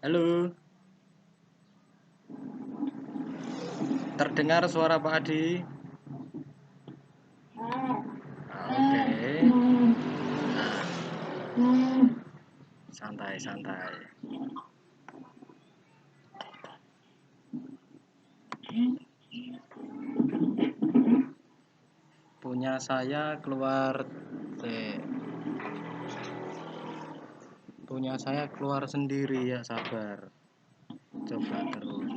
Halo, terdengar suara Pak Adi? Oke. Nah, santai-santai. Punya saya keluar punya saya keluar sendiri ya, sabar. Coba terus.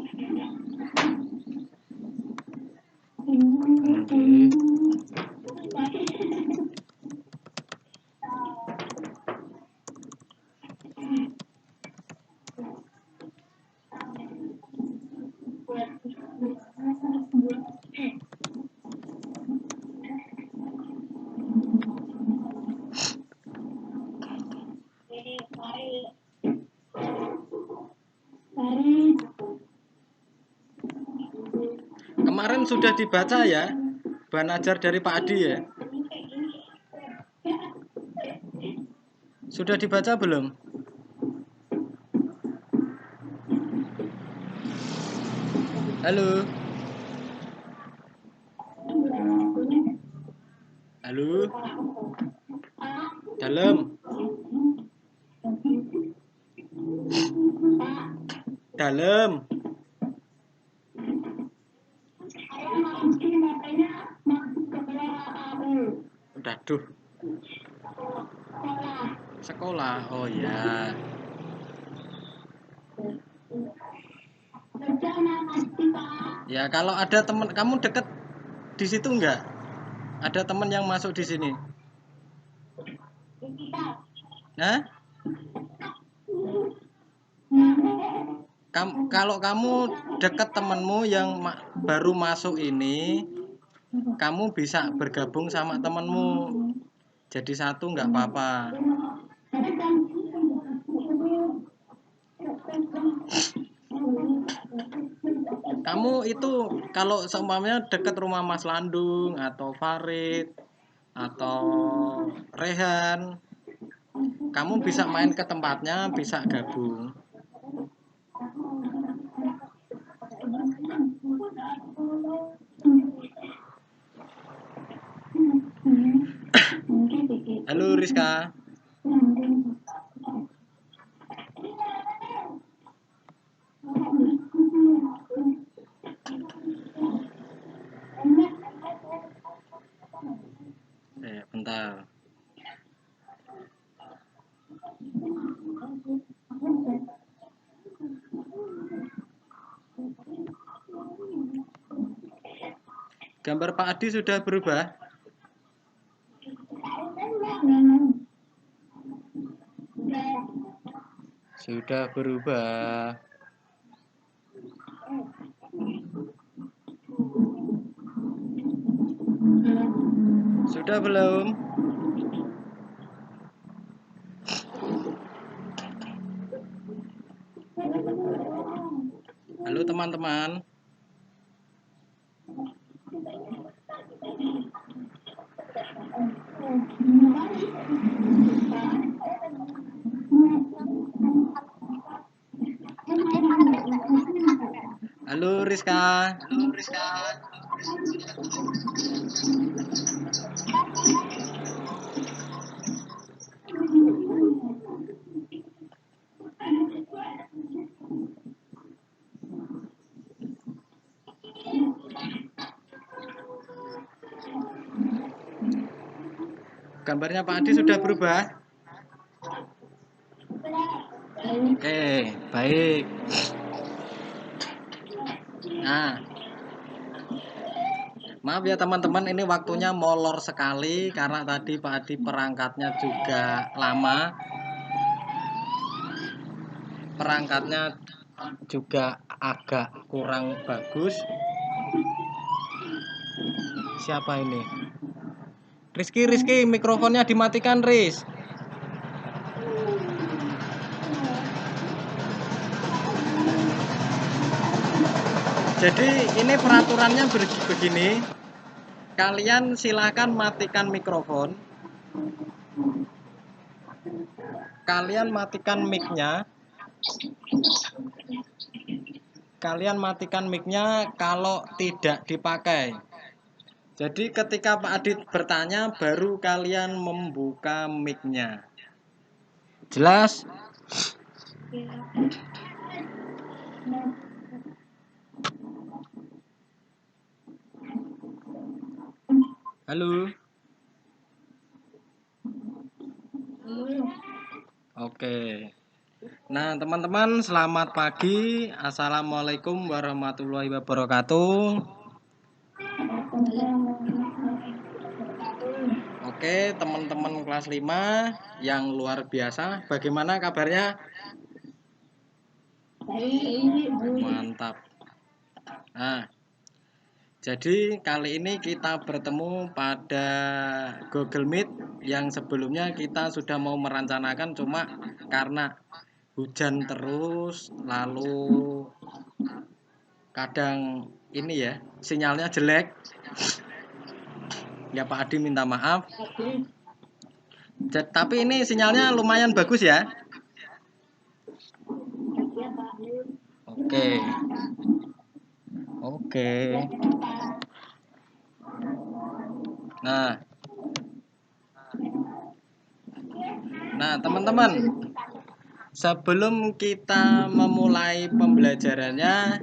Oke. Kemarin sudah dibaca ya, bahan ajar dari Pak Adi ya. Sudah dibaca belum? Halo. Halo. Dalam. Dalam. Udah duh. Sekolah. Oh ya. Ya kalau ada teman kamu deket di situ enggak? Ada teman yang masuk di sini? Nah, kalau kamu deket temenmu yang baru masuk ini, kamu bisa bergabung sama temenmu. Jadi satu nggak apa-apa. Kamu itu kalau seumpamanya deket rumah Mas Landung atau Farid atau Rehan, kamu bisa main ke tempatnya, bisa gabung. Halo Rizka. Bentar. Gambar Pak Adi sudah berubah? Sudah berubah. Sudah belum? Halo teman-teman. Halo Rizka. Halo Rizka. Gambarnya Pak Adi sudah berubah? Oke, baik. Nah, maaf ya teman-teman, ini waktunya molor sekali karena tadi Pak Adi perangkatnya juga lama. Perangkatnya juga agak kurang bagus. Siapa ini? Rizky, mikrofonnya dimatikan, Riz. Jadi ini peraturannya begini. Kalian silahkan matikan mikrofon. Kalian matikan mic-nya. kalian matikan mic-nya kalau tidak dipakai. Jadi ketika Pak Adit bertanya, baru kalian membuka mic-nya. Jelas? Halo? Oke. Nah, teman-teman, selamat pagi. Assalamualaikum warahmatullahi wabarakatuh. Oke, teman-teman kelas 5 yang luar biasa. Bagaimana kabarnya? Mantap. Nah, jadi kali ini kita bertemu pada Google Meet yang sebelumnya kita sudah mau merencanakan, cuma karena hujan terus, lalu kadang ini ya, sinyalnya jelek. Ya Pak Adi minta maaf. Tapi ini sinyalnya lumayan bagus ya. Oke. Oke. Nah, teman-teman, sebelum kita memulai pembelajarannya,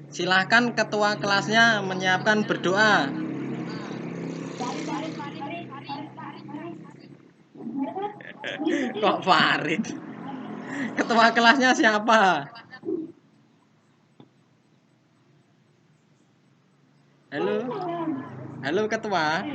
silahkan ketua kelasnya menyiapkan berdoa. Kok Farid? Ketua kelasnya siapa? Halo? Halo ketua?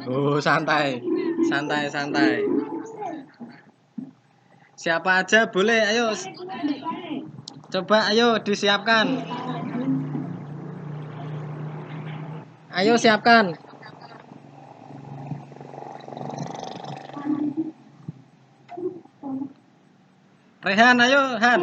Oh, santai. Santai, santai. Siapa aja boleh, ayo. Coba ayo disiapkan. Ayo siapkan. Rehan, ayo Han.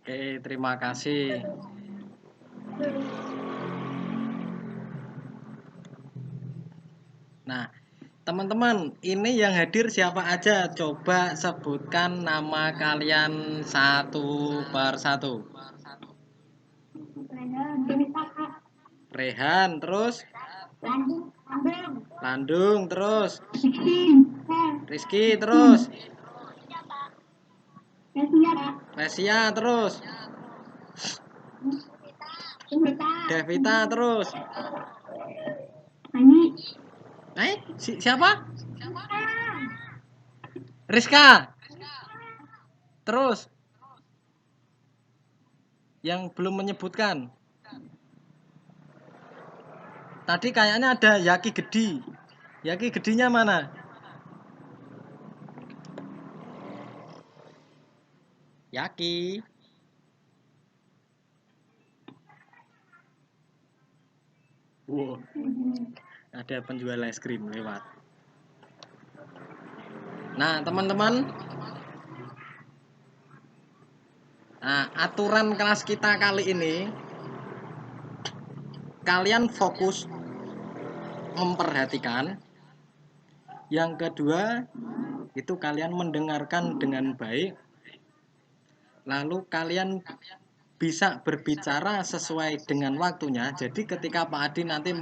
Oke, terima kasih. Nah, teman-teman, ini yang hadir siapa aja? Coba sebutkan nama kalian satu per satu. Rehan, terus Landung, terus Rizky, terus Lesia, terus Devita, terus siapa? Rizka, terus yang belum menyebutkan. Tadi kayaknya ada Yaki Gedi. Yaki Gedinya mana? Yaki. Wow. Ada penjual es krim lewat. Nah, teman-teman. Nah, aturan kelas kita kali ini, kalian fokus memperhatikan. Yang kedua, itu kalian mendengarkan dengan baik. Lalu kalian bisa berbicara sesuai dengan waktunya. Jadi ketika Pak Adi nanti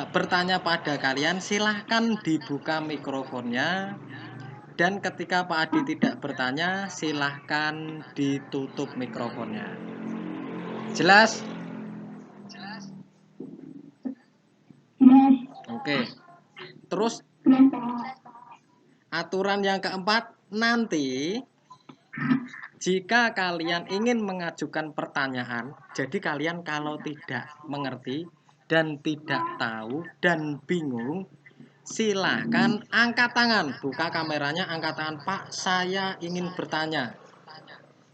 bertanya pada kalian, silahkan dibuka mikrofonnya. Dan ketika Pak Adi tidak bertanya, silahkan ditutup mikrofonnya. Jelas? Oke. Terus aturan yang keempat, nanti jika kalian ingin mengajukan pertanyaan, jadi kalian kalau tidak mengerti dan tidak tahu dan bingung, silahkan angkat tangan, buka kameranya, angkat tangan, Pak, saya ingin bertanya.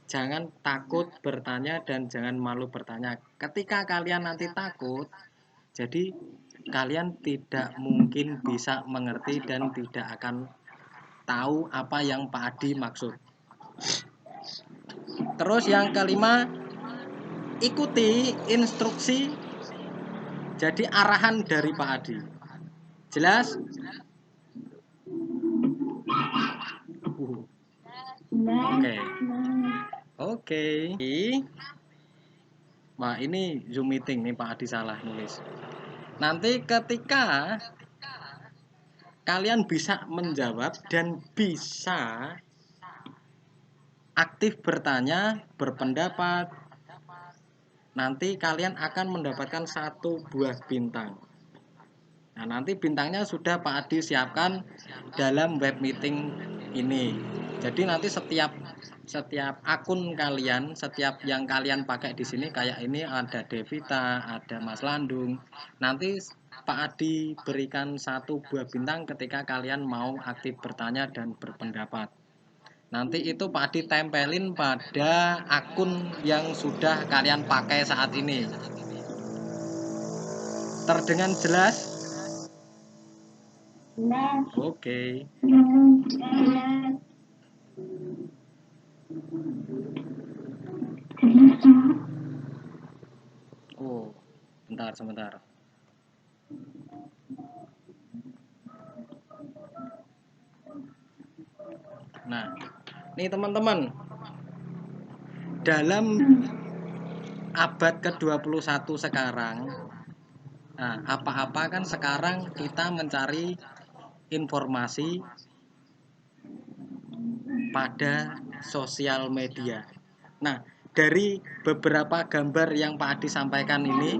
Jangan takut bertanya dan jangan malu bertanya. Ketika kalian nanti takut, jadi kalian tidak mungkin bisa mengerti dan tidak akan tahu apa yang Pak Adi maksud. Terus yang kelima, ikuti instruksi, jadi arahan dari Pak Adi. Jelas? Oke. Oke. Wah, ini Zoom meeting nih, Pak Adi salah nulis. Nanti ketika kalian bisa menjawab dan bisa aktif bertanya, berpendapat, nanti kalian akan mendapatkan 1 buah bintang. Nah, nanti bintangnya sudah Pak Adi siapkan dalam web meeting ini. Jadi nanti setiap akun kalian, setiap yang kalian pakai di sini, kayak ini ada Devita, ada Mas Landung. Nanti Pak Adi berikan 1 buah bintang ketika kalian mau aktif bertanya dan berpendapat. Nanti itu Pak Adi tempelin pada akun yang sudah kalian pakai saat ini. Terdengar jelas? Oke. Oh, sebentar. Nah, nih teman-teman, dalam abad ke-21 sekarang, nah, apa-apa kan sekarang kita mencari informasi pada sosial media. Nah, dari beberapa gambar yang Pak Adi sampaikan ini,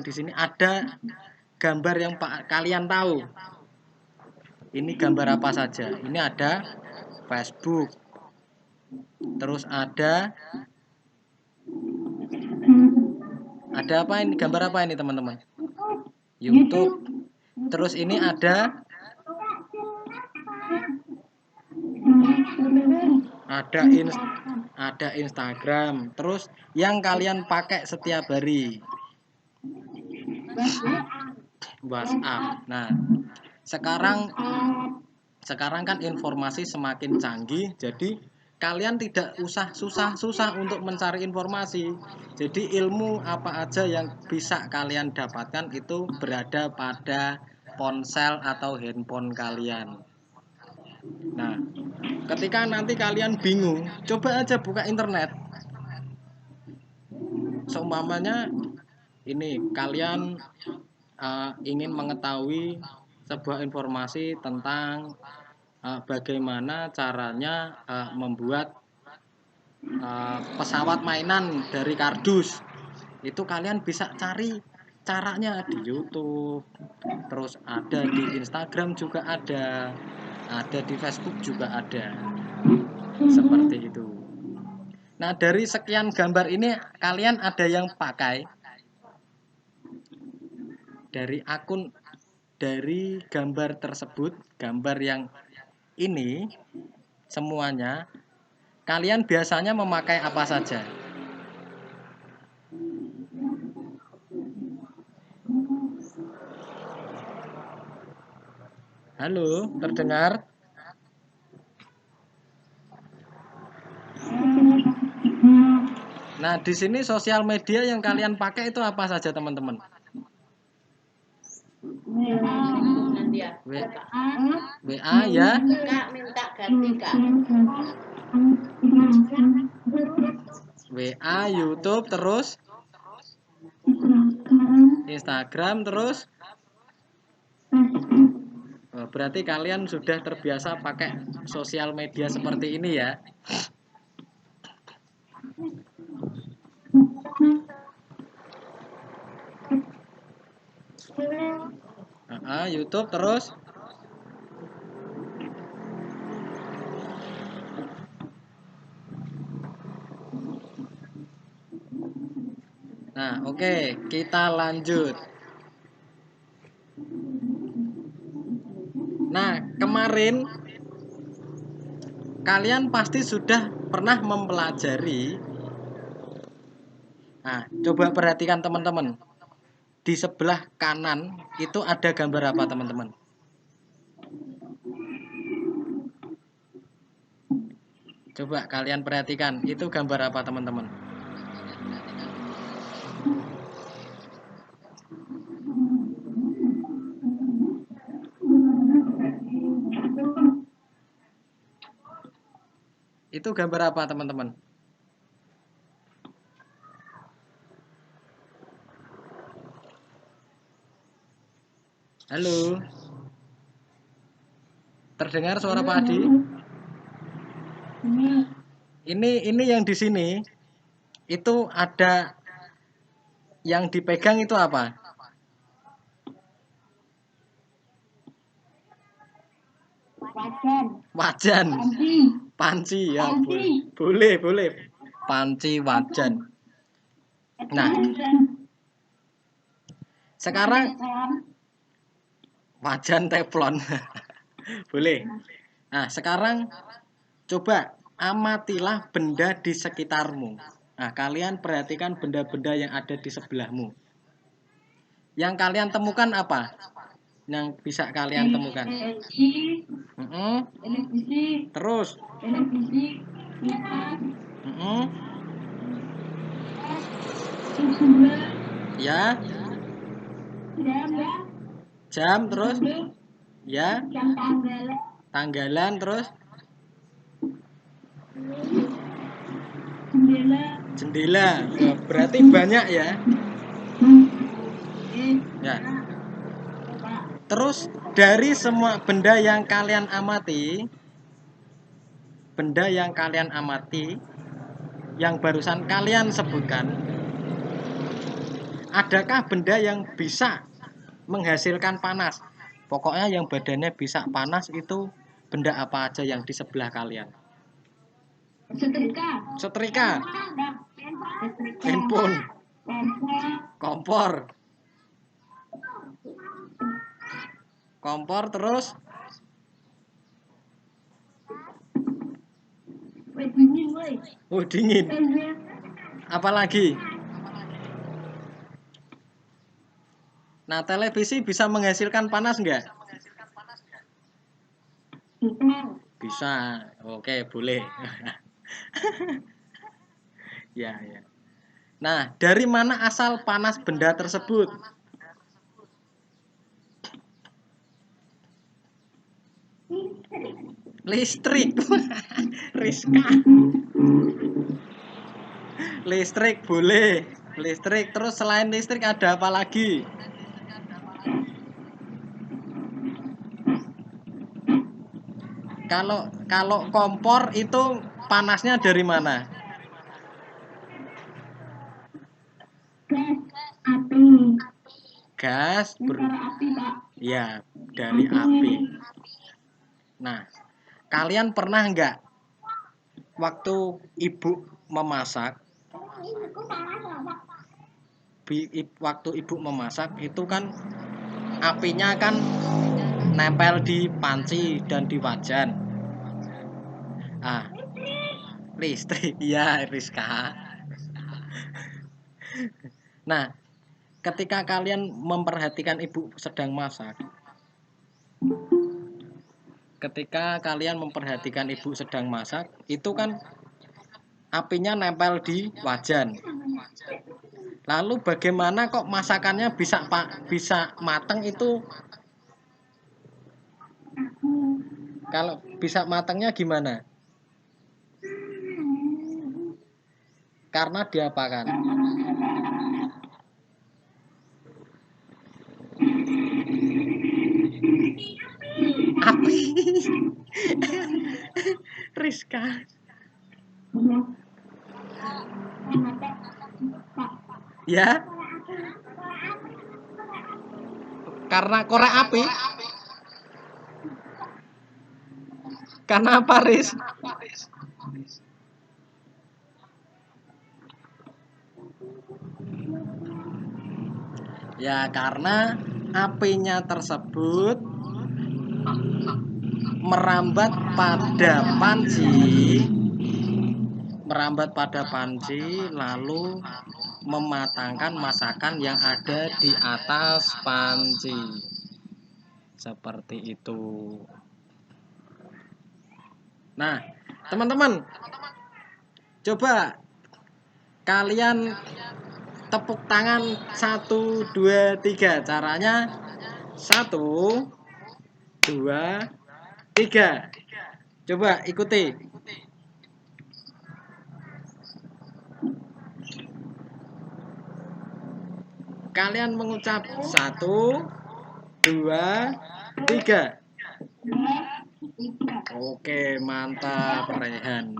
di sini ada gambar yang kalian tahu. Ini gambar apa saja? Ini ada Facebook. Terus ada apa ini? Gambar apa ini, teman-teman? YouTube. Terus ini ada Instagram. Terus yang kalian pakai setiap hari, WhatsApp. Nah, sekarang kan informasi semakin canggih, jadi kalian tidak usah susah-susah untuk mencari informasi. Jadi ilmu apa aja yang bisa kalian dapatkan itu berada pada ponsel atau handphone kalian. Nah, ketika nanti kalian bingung, coba aja buka internet. Seumpamanya ini kalian ingin mengetahui sebuah informasi tentang bagaimana caranya membuat pesawat mainan dari kardus. Itu kalian bisa cari caranya di YouTube. Terus ada di Instagram juga ada di Facebook juga ada. Seperti itu. Nah, dari sekian gambar ini kalian ada yang pakai dari akun, dari gambar tersebut, gambar yang ini semuanya, kalian biasanya memakai apa saja? Halo, terdengar? Nah, di sini sosial media yang kalian pakai itu apa saja, teman-teman? WA ya. Kak minta ganti, Kak. WA, YouTube, terus Instagram terus berarti kalian sudah terbiasa pakai sosial media seperti ini ya. YouTube terus. Nah, oke, kita lanjut. Nah, kemarin kalian pasti sudah pernah mempelajari. Nah, coba perhatikan teman-teman. Di sebelah kanan itu ada gambar apa, teman-teman? Coba kalian perhatikan, itu gambar apa, teman-teman? Itu gambar apa, teman-teman? Halo. Terdengar suara Pak Adi? Ini yang di sini itu ada yang dipegang itu apa? Wajan. Panci ya, boleh. Panci, wajan. Nah, sekarang wajan teflon. Boleh. Nah, sekarang coba amatilah benda di sekitarmu. Nah, kalian perhatikan benda-benda yang ada di sebelahmu. Yang kalian temukan apa? Yang bisa kalian temukan? Terus? Ya. Jam terus? Ya. Tanggalan terus? Jendela. Berarti banyak ya. Ya. Terus dari semua benda yang kalian amati, yang barusan kalian sebutkan, adakah benda yang bisa menghasilkan panas? Pokoknya yang badannya bisa panas itu benda apa aja yang di sebelah kalian? Setrika. Handphone. Kompor terus? Dingin. Apalagi? Nah, televisi bisa menghasilkan panas nggak? Bisa. Oke, boleh. Ya. Nah, dari mana asal panas benda tersebut? Listrik. Rizka. Listrik boleh. Listrik. Terus selain listrik ada apa lagi? Kalau kompor itu panasnya dari mana? Gas. Ya, dari api. Nah, kalian pernah nggak waktu ibu memasak? Waktu ibu memasak itu kan apinya kan nempel di panci dan di wajan. Listrik. Ya, Rizka. Nah, ketika kalian memperhatikan ibu sedang masak, itu kan apinya nempel di wajan. Lalu bagaimana kok masakannya bisa mateng itu? Kalau bisa matangnya gimana? Karena diapakan? Rizka. Ya, karena korek api. Karena apa, Riz? Ya, karena apinya tersebut merambat pada panci lalu mematangkan masakan yang ada di atas panci. Seperti itu. Nah, teman-teman, coba kalian tepuk tangan 1, 2, 3. Caranya 1, 2, 3. Coba ikuti. Kalian mengucap 1, 2, 3. Oke, mantap, Rehan.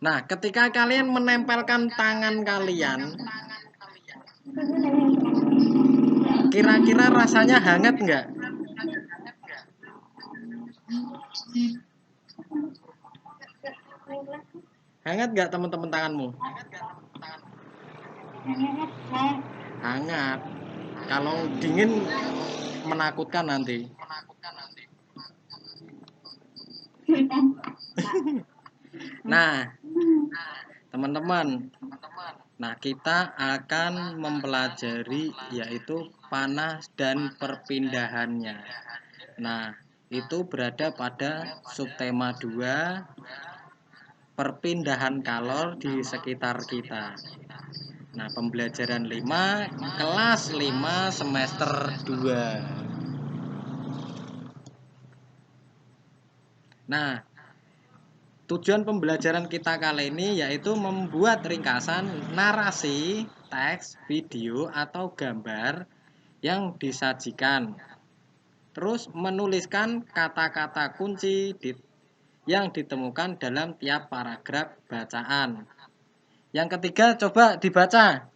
Nah, ketika kalian menempelkan tangan kalian, kira-kira rasanya hangat nggak? Hangat nggak teman-teman tanganmu? Hangat. Kalau dingin menakutkan nanti. Nah, teman-teman, nah kita akan mempelajari yaitu panas dan perpindahannya. Nah, itu berada pada subtema 2, perpindahan kalor di sekitar kita. Nah, pembelajaran 5, kelas 5 semester 2. Nah, tujuan pembelajaran kita kali ini yaitu membuat ringkasan narasi, teks, video, atau gambar yang disajikan. Terus menuliskan kata-kata kunci yang ditemukan dalam tiap paragraf bacaan. Yang ketiga, coba dibaca.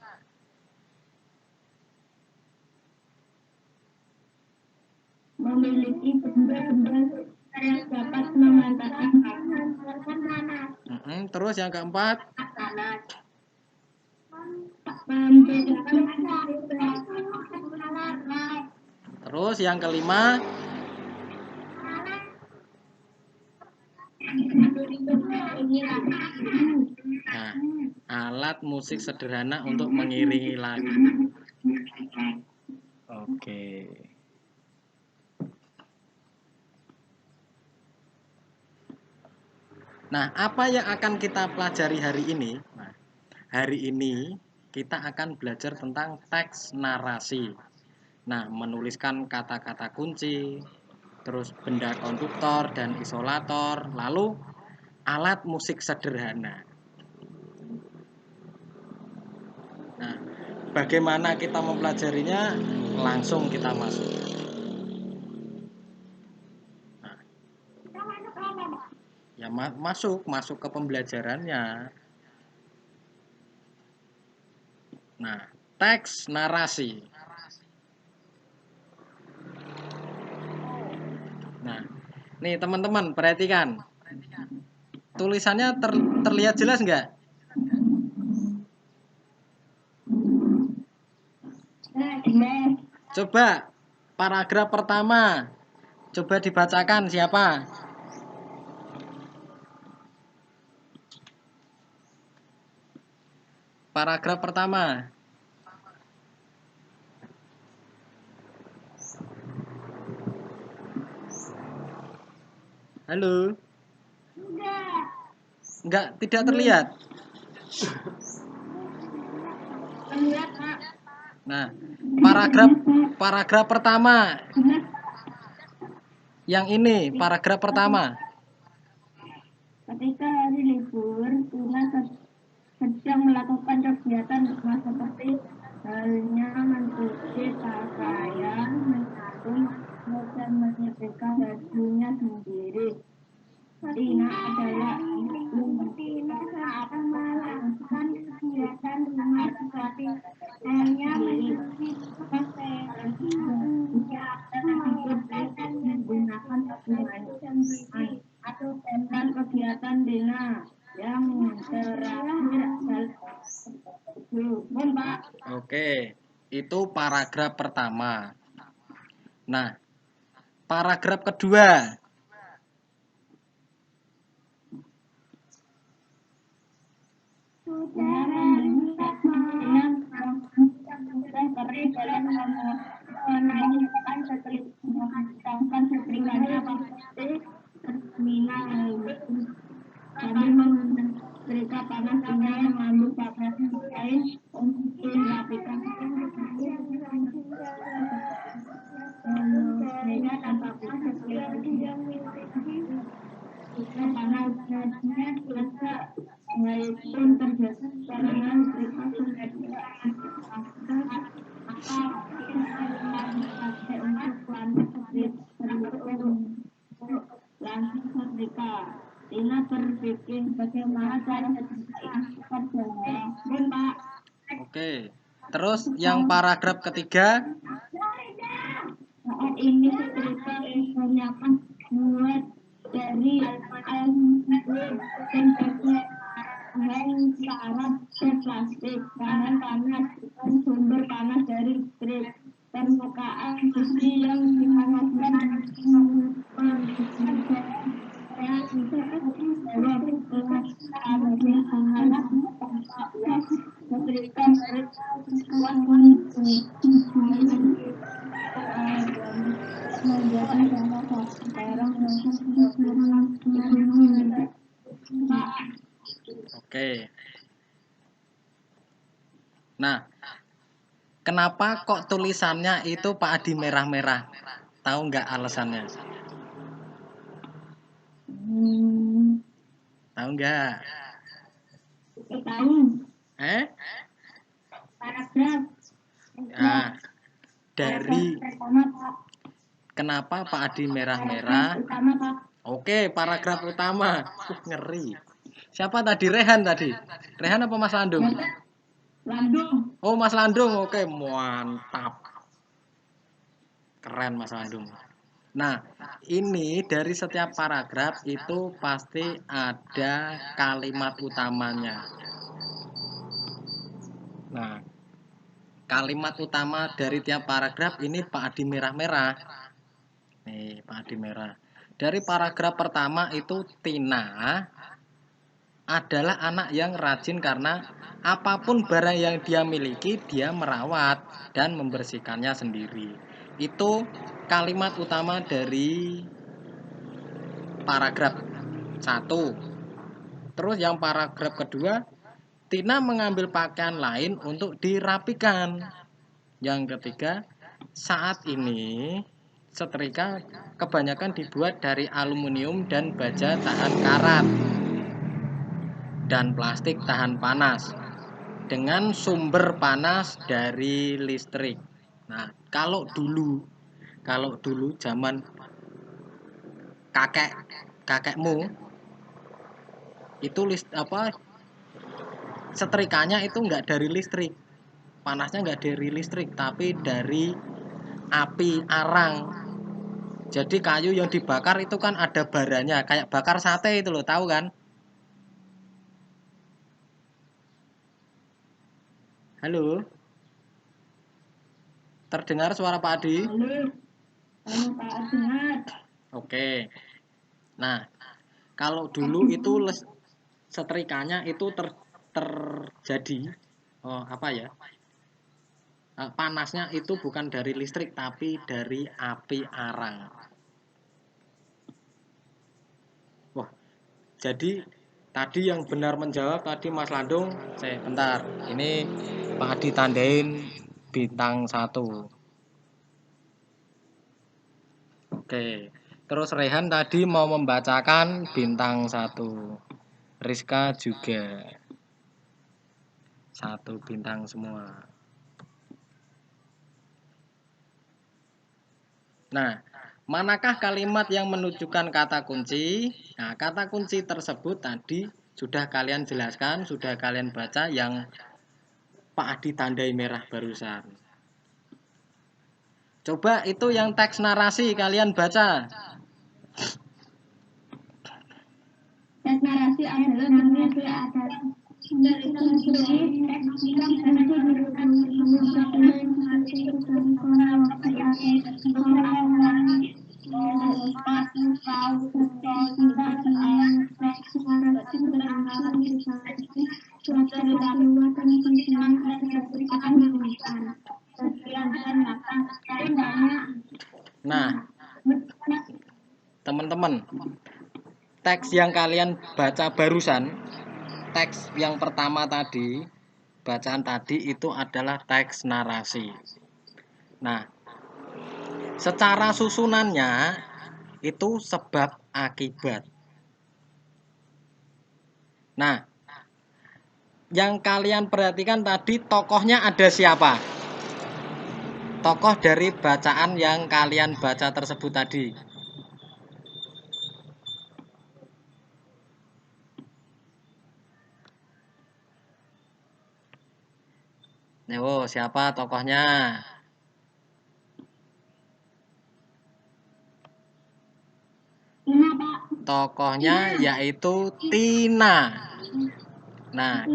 Memiliki benda-benda yang dapat mengantarkan Terus yang keempat, terus yang kelima, nah, alat musik sederhana untuk mengiringi lagu. Oke. Nah, apa yang akan kita pelajari hari ini? Nah, hari ini kita akan belajar tentang teks narasi. Nah, menuliskan kata-kata kunci, terus benda konduktor dan isolator, lalu alat musik sederhana. Nah, bagaimana kita mempelajarinya? Langsung kita masuk. Nah, ya masuk ke pembelajarannya. Nah, teks narasi. Nah, nih teman-teman perhatikan. Tulisannya terlihat jelas nggak? Coba paragraf pertama. Coba dibacakan siapa? Paragraf pertama. Halo? Enggak, tidak terlihat. Nah, paragraf pertama. Yang ini, paragraf pertama. Ketika hari libur, Tuna sedang melakukan kegiatan rumah seperti halnya mencuci pakaian, menyapu, dan menyetrika bajunya sendiri. Tina adalah Tina akan melakukan kegiatan rumah seperti hanya mencuci pakaian menggunakan atau tentang kegiatan Dina yang terakhir Pak. Oke, itu paragraf pertama. Nah, paragraf kedua. Mereka panas tinggal mengambil pakaian lain untuk dirapikan. Mereka tanpa putus panasnya biasa pun terjadi karena mereka sudah tidak untuk langsung merdeka. Tina berpikir bagaimana cara kerjanya. Pak. Oke. Terus yang paragraf ketiga. Saat ini setrika kebanyakan buat dari aluminium dan bahan karat dan plastik. Bahan panas dan sumber panas dari listrik. Permukaan besi yang dipanaskan Oke. Nah, kenapa kok tulisannya itu Pak Adi merah-merah? Tahu nggak alasannya? Tahu nggak? Tahu. Paragraf. Nah, dari Pertama, Pak. kenapa Pak Adi merah-merah? Pertama, Pak. Oke, paragraf utama. Ngeri. Siapa tadi? Rehan tadi. Rehan apa Mas Landung? Landung. Oh, Mas Landung. Oke, mantap. Keren Mas Landung. Nah, ini dari setiap paragraf itu pasti ada kalimat utamanya. Nah, kalimat utama dari tiap paragraf ini Pak Adi merah-merah. Nih, Pak Adi merah. Dari paragraf pertama itu Tina adalah anak yang rajin karena apapun barang yang dia miliki, dia merawat dan membersihkannya sendiri. Itu kalimat utama dari paragraf 1. Terus yang paragraf kedua, Tina mengambil pakaian lain untuk dirapikan. Yang ketiga, saat ini setrika kebanyakan dibuat dari aluminium dan baja tahan karat dan plastik tahan panas dengan sumber panas dari listrik. Nah, kalau dulu zaman kakekmu itu setrikanya itu nggak dari listrik, panasnya nggak dari listrik tapi dari api arang. Jadi kayu yang dibakar itu kan ada baranya, kayak bakar sate itu loh, tahu kan? Halo, terdengar suara Pak Adi? Halo, Pak dengar. Oke. Nah, kalau dulu itu setrikanya itu terjadi apa ya? Panasnya itu bukan dari listrik tapi dari api arang. Wah, jadi tadi yang benar menjawab tadi Mas Landung. Bentar, ini Pak Adi tandain bintang 1. Oke. Terus Rehan tadi mau membacakan bintang 1. Rizka juga 1 bintang semua. Nah, Manakah kalimat yang menunjukkan kata kunci? Nah, kata kunci tersebut tadi sudah kalian jelaskan, sudah kalian baca yang Pak Adi tandai merah barusan. Coba itu yang teks narasi kalian baca. Teks narasi adalah menulis ada Nah, teman-teman, teks yang kalian baca barusan, teks yang pertama tadi, bacaan tadi itu adalah teks narasi. Nah, secara susunannya itu sebab akibat. Nah, yang kalian perhatikan tadi tokohnya ada siapa? Tokoh dari bacaan yang kalian baca tersebut tadi. Oh, siapa tokohnya? Tokohnya yaitu Tina. Nah,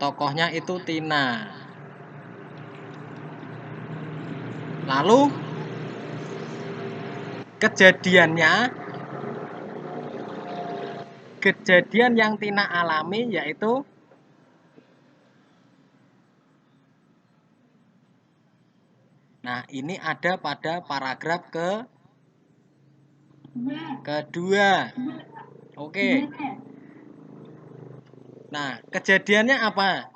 tokohnya itu Tina. Lalu kejadian yang Tina alami yaitu ini ada pada paragraf kedua. Oke. Nah, kejadiannya apa?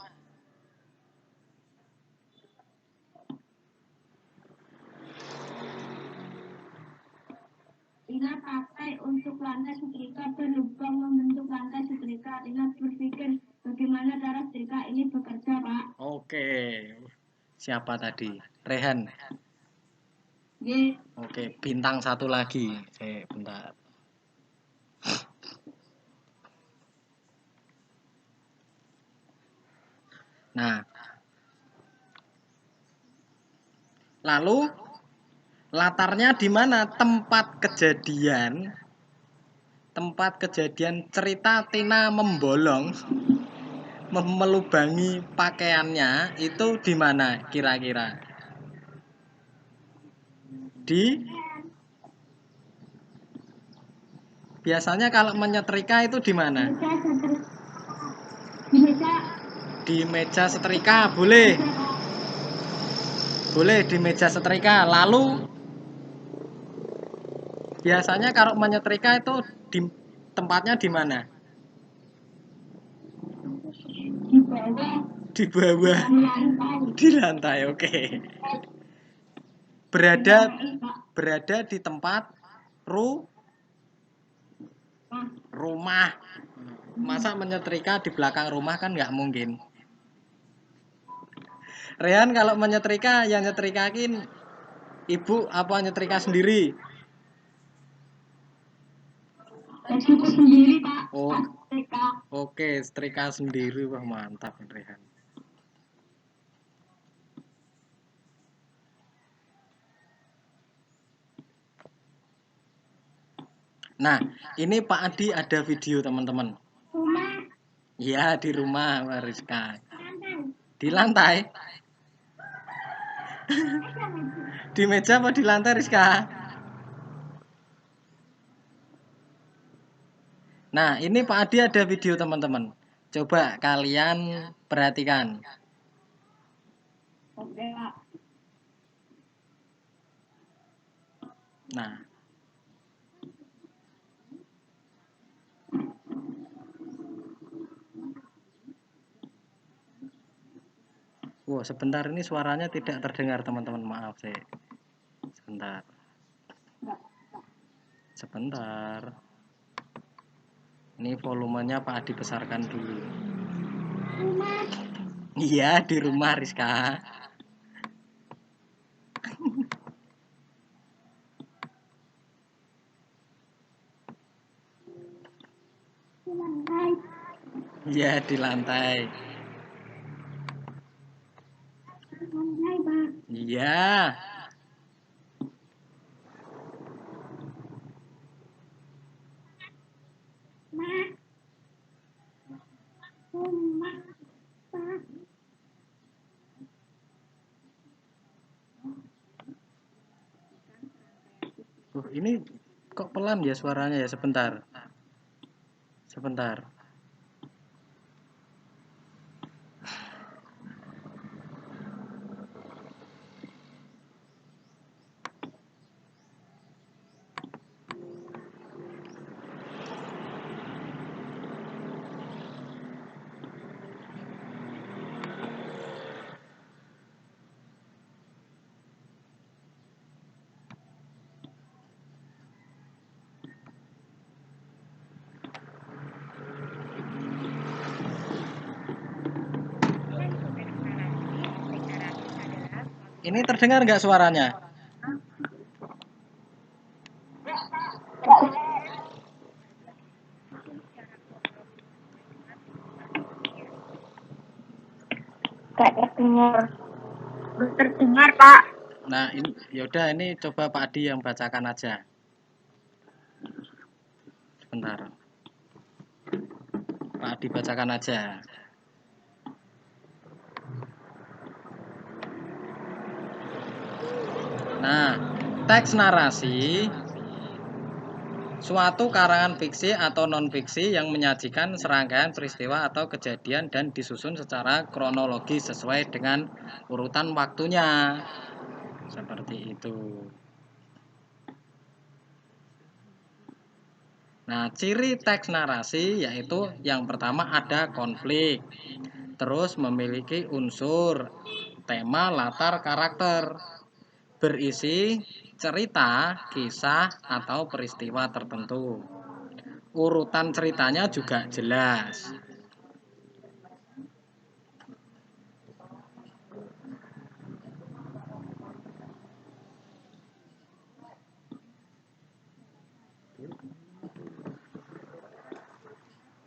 Tina pakai untuk lantai setrika berlubang membentuk lantai setrika. Tina berpikir bagaimana cara setrika ini bekerja, Pak. Oke. Siapa tadi? Rehan. Oke, bintang satu lagi. Bentar. Nah, lalu latarnya di mana? Tempat kejadian cerita Tina membolong, melubangi pakaiannya itu di mana kira-kira? Biasanya kalau menyetrika itu di mana? Di meja setrika, boleh. Boleh di meja setrika. Lalu biasanya kalau menyetrika itu di tempatnya di mana? Di bawah. Di lantai, oke. Berada di tempat rumah. Masa menyetrika di belakang rumah kan nggak mungkin. Rehan kalau menyetrika yang nyetrikakin ibu apa nyetrika sendiri? Sendiri, Pak. Oh, oke, setrika sendiri. Wah, mantap Rehan. Nah, ini Pak Adi ada video teman-teman. Iya, di rumah Rizka. Di lantai? Di meja apa di lantai Rizka? Nah, ini Pak Adi ada video teman-teman. Coba kalian perhatikan. Oke, Pak. Nah, wow, sebentar ini suaranya tidak terdengar teman-teman. Maaf saya. Sebentar. Ini volumenya Pak Adi besarkan dulu. Iya, di rumah Rizka. lantai. Ya, di lantai. Lantai, Pak. Iya. Mak. Rumah, Pak. Ini kok pelan ya suaranya ya? Sebentar. Sebentar. Ini terdengar nggak suaranya? Gak terdengar. Belum terdengar, Pak. Nah, ini yaudah ini coba Pak Adi yang bacakan aja. Sebentar. Pak Adi bacakan aja. Nah, teks narasi suatu karangan fiksi atau non-fiksi yang menyajikan serangkaian peristiwa atau kejadian dan disusun secara kronologis sesuai dengan urutan waktunya. Seperti itu. Nah, ciri teks narasi yaitu yang pertama ada konflik. Terus memiliki unsur, tema, latar, karakter. Berisi cerita, kisah, atau peristiwa tertentu. Urutan ceritanya juga jelas.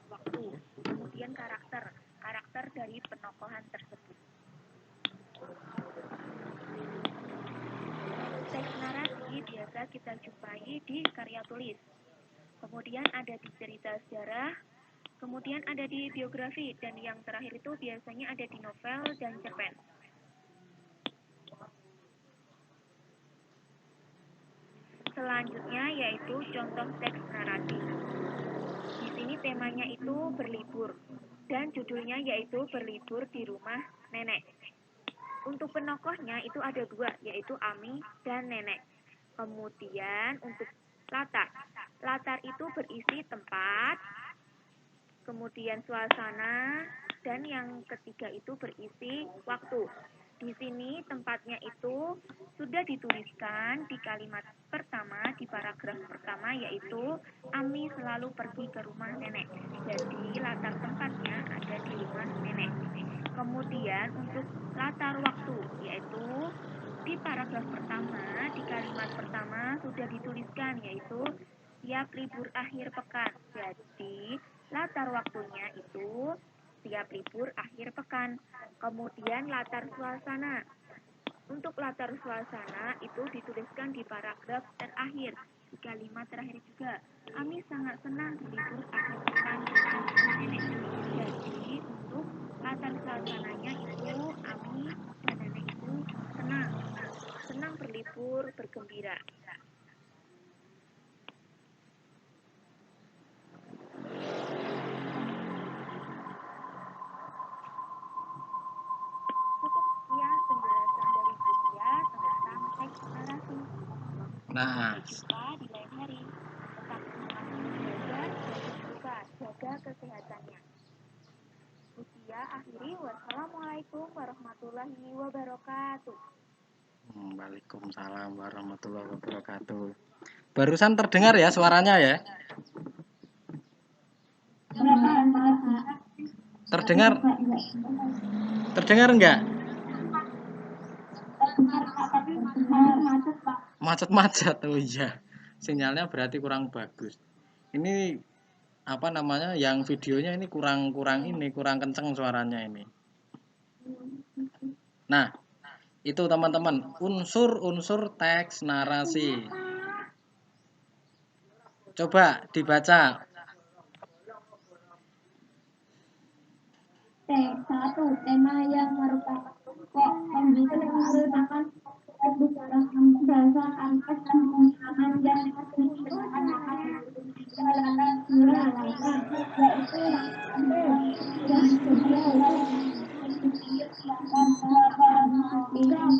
Waktu, kemudian karakter dari penokohan tersebut. Teks narasi biasa kita jumpai di karya tulis, kemudian ada di cerita sejarah, kemudian ada di biografi, dan yang terakhir itu biasanya ada di novel dan cerpen. Selanjutnya yaitu contoh teks narasi. Di sini temanya itu berlibur, dan judulnya yaitu berlibur di rumah nenek. Untuk penokohnya itu ada dua, yaitu Ami dan Nenek. Kemudian untuk latar itu berisi tempat, kemudian suasana, dan yang ketiga itu berisi waktu. Di sini tempatnya itu sudah dituliskan di kalimat pertama, di paragraf pertama, yaitu Ami selalu pergi ke rumah nenek. Jadi latar tempatnya ada di rumah nenek. Kemudian untuk latar waktu, yaitu di paragraf pertama, di kalimat pertama sudah dituliskan, yaitu tiap libur akhir pekan. Jadi latar waktunya itu tiap libur akhir pekan. Kemudian latar suasana. Untuk latar suasana itu dituliskan di paragraf terakhir, di kalimat terakhir juga. Ami sangat senang libur akhir pekan bersama nenek. Jadi untuk latar suasananya itu Ami dan nenek itu senang berlibur, bergembira. Cukup sekian penjelasan dari Budia tentang teks narasi. Nah, Jumpa di lain hari. Tetap semangat belajar dan jangan lupa jaga kesehatannya. Budia akhiri, wassalamualaikum warahmatullahi wabarakatuh. Waalaikumsalam warahmatullahi wabarakatuh. Barusan terdengar ya suaranya ya? Terdengar? Terdengar enggak? Macet-macet. Oh iya. Sinyalnya berarti kurang bagus. Ini apa namanya yang videonya ini kurang kenceng suaranya ini. Nah, itu teman-teman unsur-unsur teks narasi. Coba dibaca. T1. Tema yang merupakan pokok pembicaraan bicara bahasa antar dan penggunaan yang digunakan yaitu yang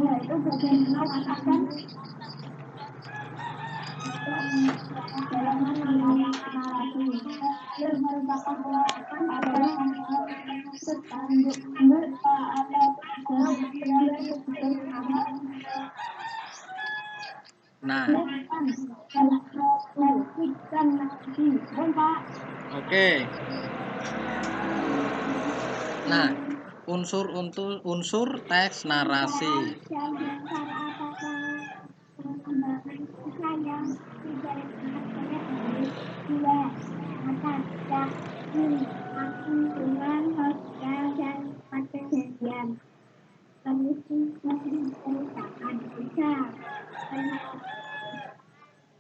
yaitu bagaimana mengatakan dalam narasi yang merupakan pelajaran adalah Nah, oke. Nah, unsur teks narasi.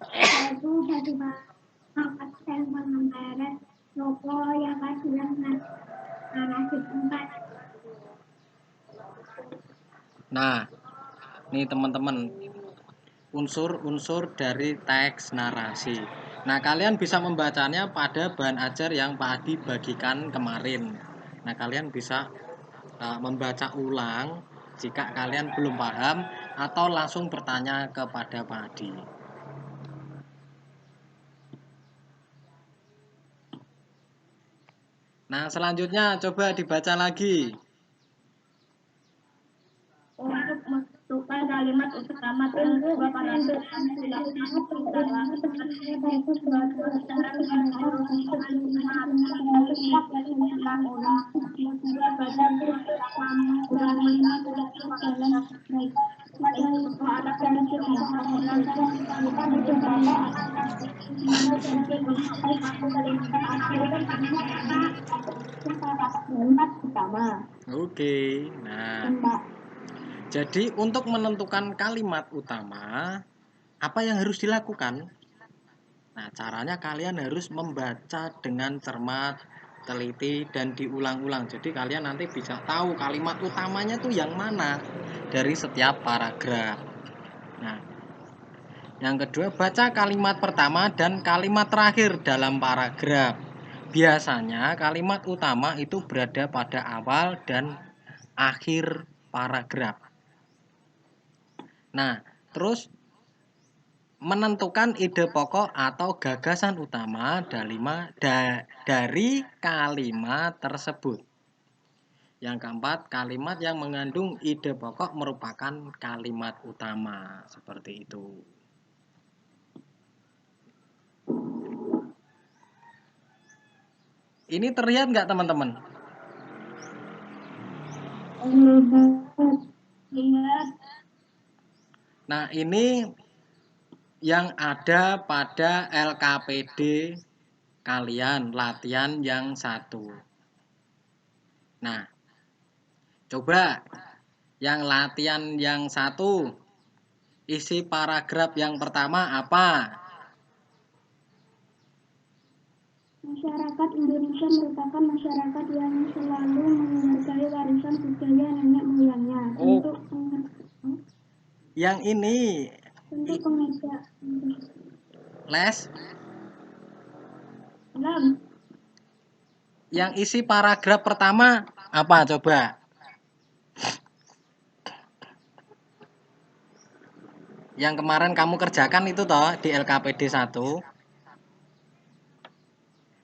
Yaitu bagaimana aksen pengembaraan logo yang hasilnya narasi 4. Nah, nih teman-teman, unsur-unsur dari teks narasi. Nah, kalian bisa membacanya pada bahan ajar yang Pak Adi bagikan kemarin. Nah, kalian bisa membaca ulang jika kalian belum paham atau langsung bertanya kepada Pak Adi. Nah, selanjutnya coba dibaca lagi. Untuk menentukan kalimat utama sebuah paragraf Oke. Nah, jadi untuk menentukan kalimat utama, apa yang harus dilakukan? Nah, caranya kalian harus membaca dengan cermat, teliti, dan diulang-ulang. Jadi kalian nanti bisa tahu kalimat utamanya tuh yang mana dari setiap paragraf. Nah, yang kedua, baca kalimat pertama dan kalimat terakhir dalam paragraf. Biasanya kalimat utama itu berada pada awal dan akhir paragraf. Nah, terus menentukan ide pokok atau gagasan utama dari kalimat tersebut. Yang keempat, kalimat yang mengandung ide pokok merupakan kalimat utama. Seperti itu. Ini terlihat nggak teman-teman? Nah, ini yang ada pada LKPD kalian, latihan yang 1. Nah, coba yang latihan yang 1, isi paragraf yang pertama apa? Masyarakat Indonesia merupakan masyarakat yang selalu menghargai warisan budaya nenek moyangnya. Untuk yang ini pengerjaan les yang isi paragraf pertama apa coba? Yang kemarin kamu kerjakan itu toh di LKPD 1.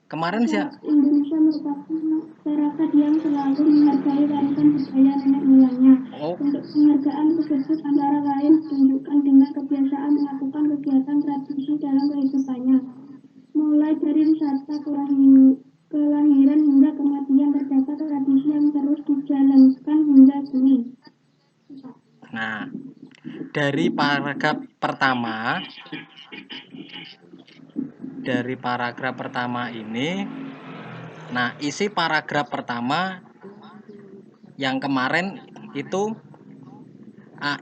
Kemarin sih Indonesia merupakan masyarakat yang selalu menghargai warisan budaya nenek moyangnya. Untuk penghargaan tersebut antara lain ditunjukkan dengan kebiasaan melakukan kegiatan tradisi dalam kehidupannya. Mulai dari wisata kelahiran hingga kematian terdapat tradisi yang terus dijalankan hingga kini. Nah, dari paragraf pertama dari paragraf pertama ini. Nah, isi paragraf pertama yang kemarin itu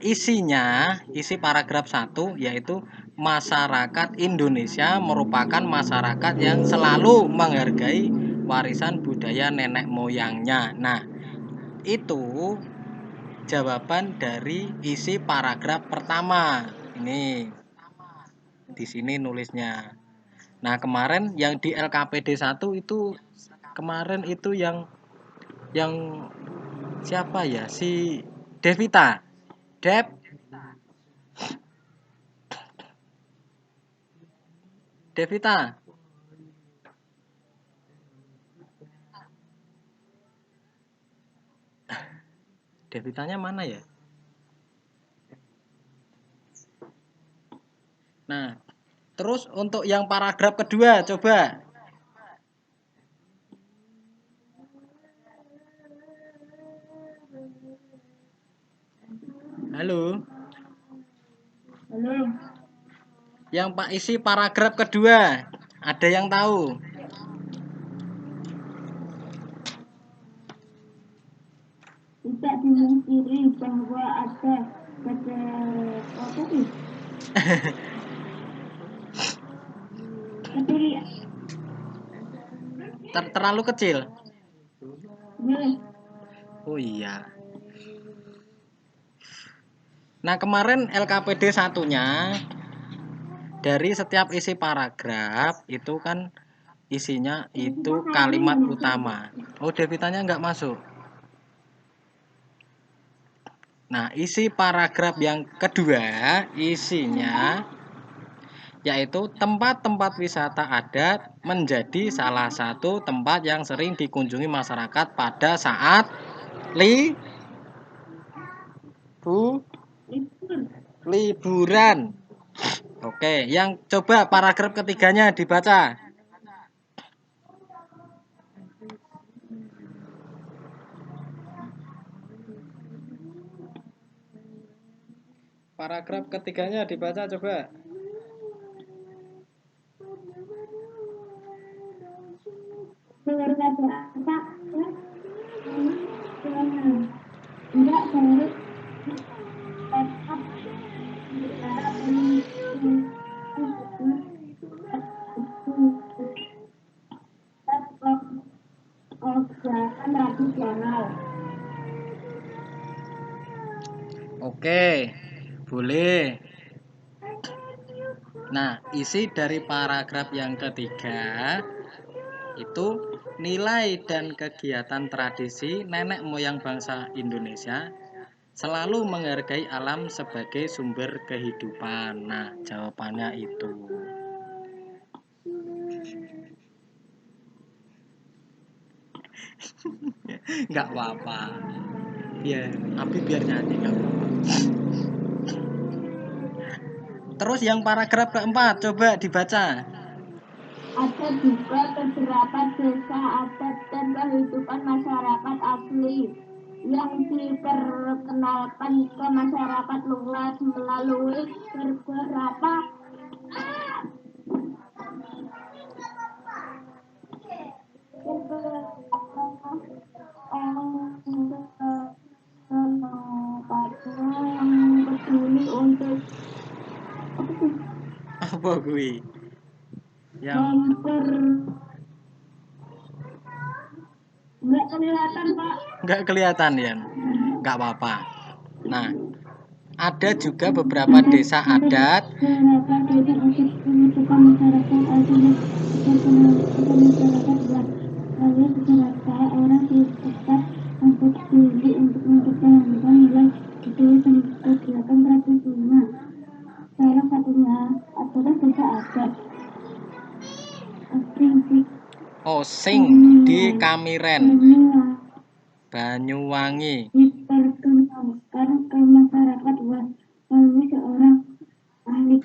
isi paragraf 1 yaitu masyarakat Indonesia merupakan masyarakat yang selalu menghargai warisan budaya nenek moyangnya. Nah, itu jawaban dari isi paragraf pertama. Ini di sini nulisnya. Nah, kemarin yang di LKPD 1 itu kemarin itu yang siapa ya? Si Devita. Devita. Devitanya mana ya? Nah, terus untuk yang paragraf kedua, coba. Halo. Halo. Yang Pak isi paragraf kedua, ada yang tahu? Tidak dimungkiri bahwa ada Terlalu kecil. Nih, Oh iya. Nah, kemarin LKPD 1-nya dari setiap isi paragraf itu kan isinya itu kalimat utama. Oh, Devitanya nggak masuk. Nah, isi paragraf yang kedua isinya yaitu tempat-tempat wisata adat menjadi salah satu tempat yang sering dikunjungi masyarakat pada saat liburan. Oke, yang coba paragraf ketiganya dibaca. Paragraf ketiganya dibaca coba. enggak harus Oke, boleh. Nah, isi dari paragraf yang ketiga itu nilai dan kegiatan tradisi nenek moyang bangsa Indonesia selalu menghargai alam sebagai sumber kehidupan. Nah, jawabannya itu. Nggak apa-apa. Ya, Abi biar nyanyi nggak apa-apa. Terus yang paragraf keempat, coba dibaca. ada juga beberapa desa adat dan kehidupan masyarakat asli yang diperkenalkan ke masyarakat luas melalui beberapa peduli untuk Apa gue? Yang nggak kelihatan Pak. nggak kelihatan ya, nggak apa-apa. Nah, ada juga beberapa desa adat Beberapa desa untuk menentukan masyarakat asli diperkenalkan masyarakat luas lalu beberapa orang tetap peduli untuk mempertahankan nilai budaya dan kegiatan tradisinya. Salah satunya adalah desa adat. Osing di Kamiren, Banyuwangi. Diperkenalkan ke masyarakat luas melalui seorang ahli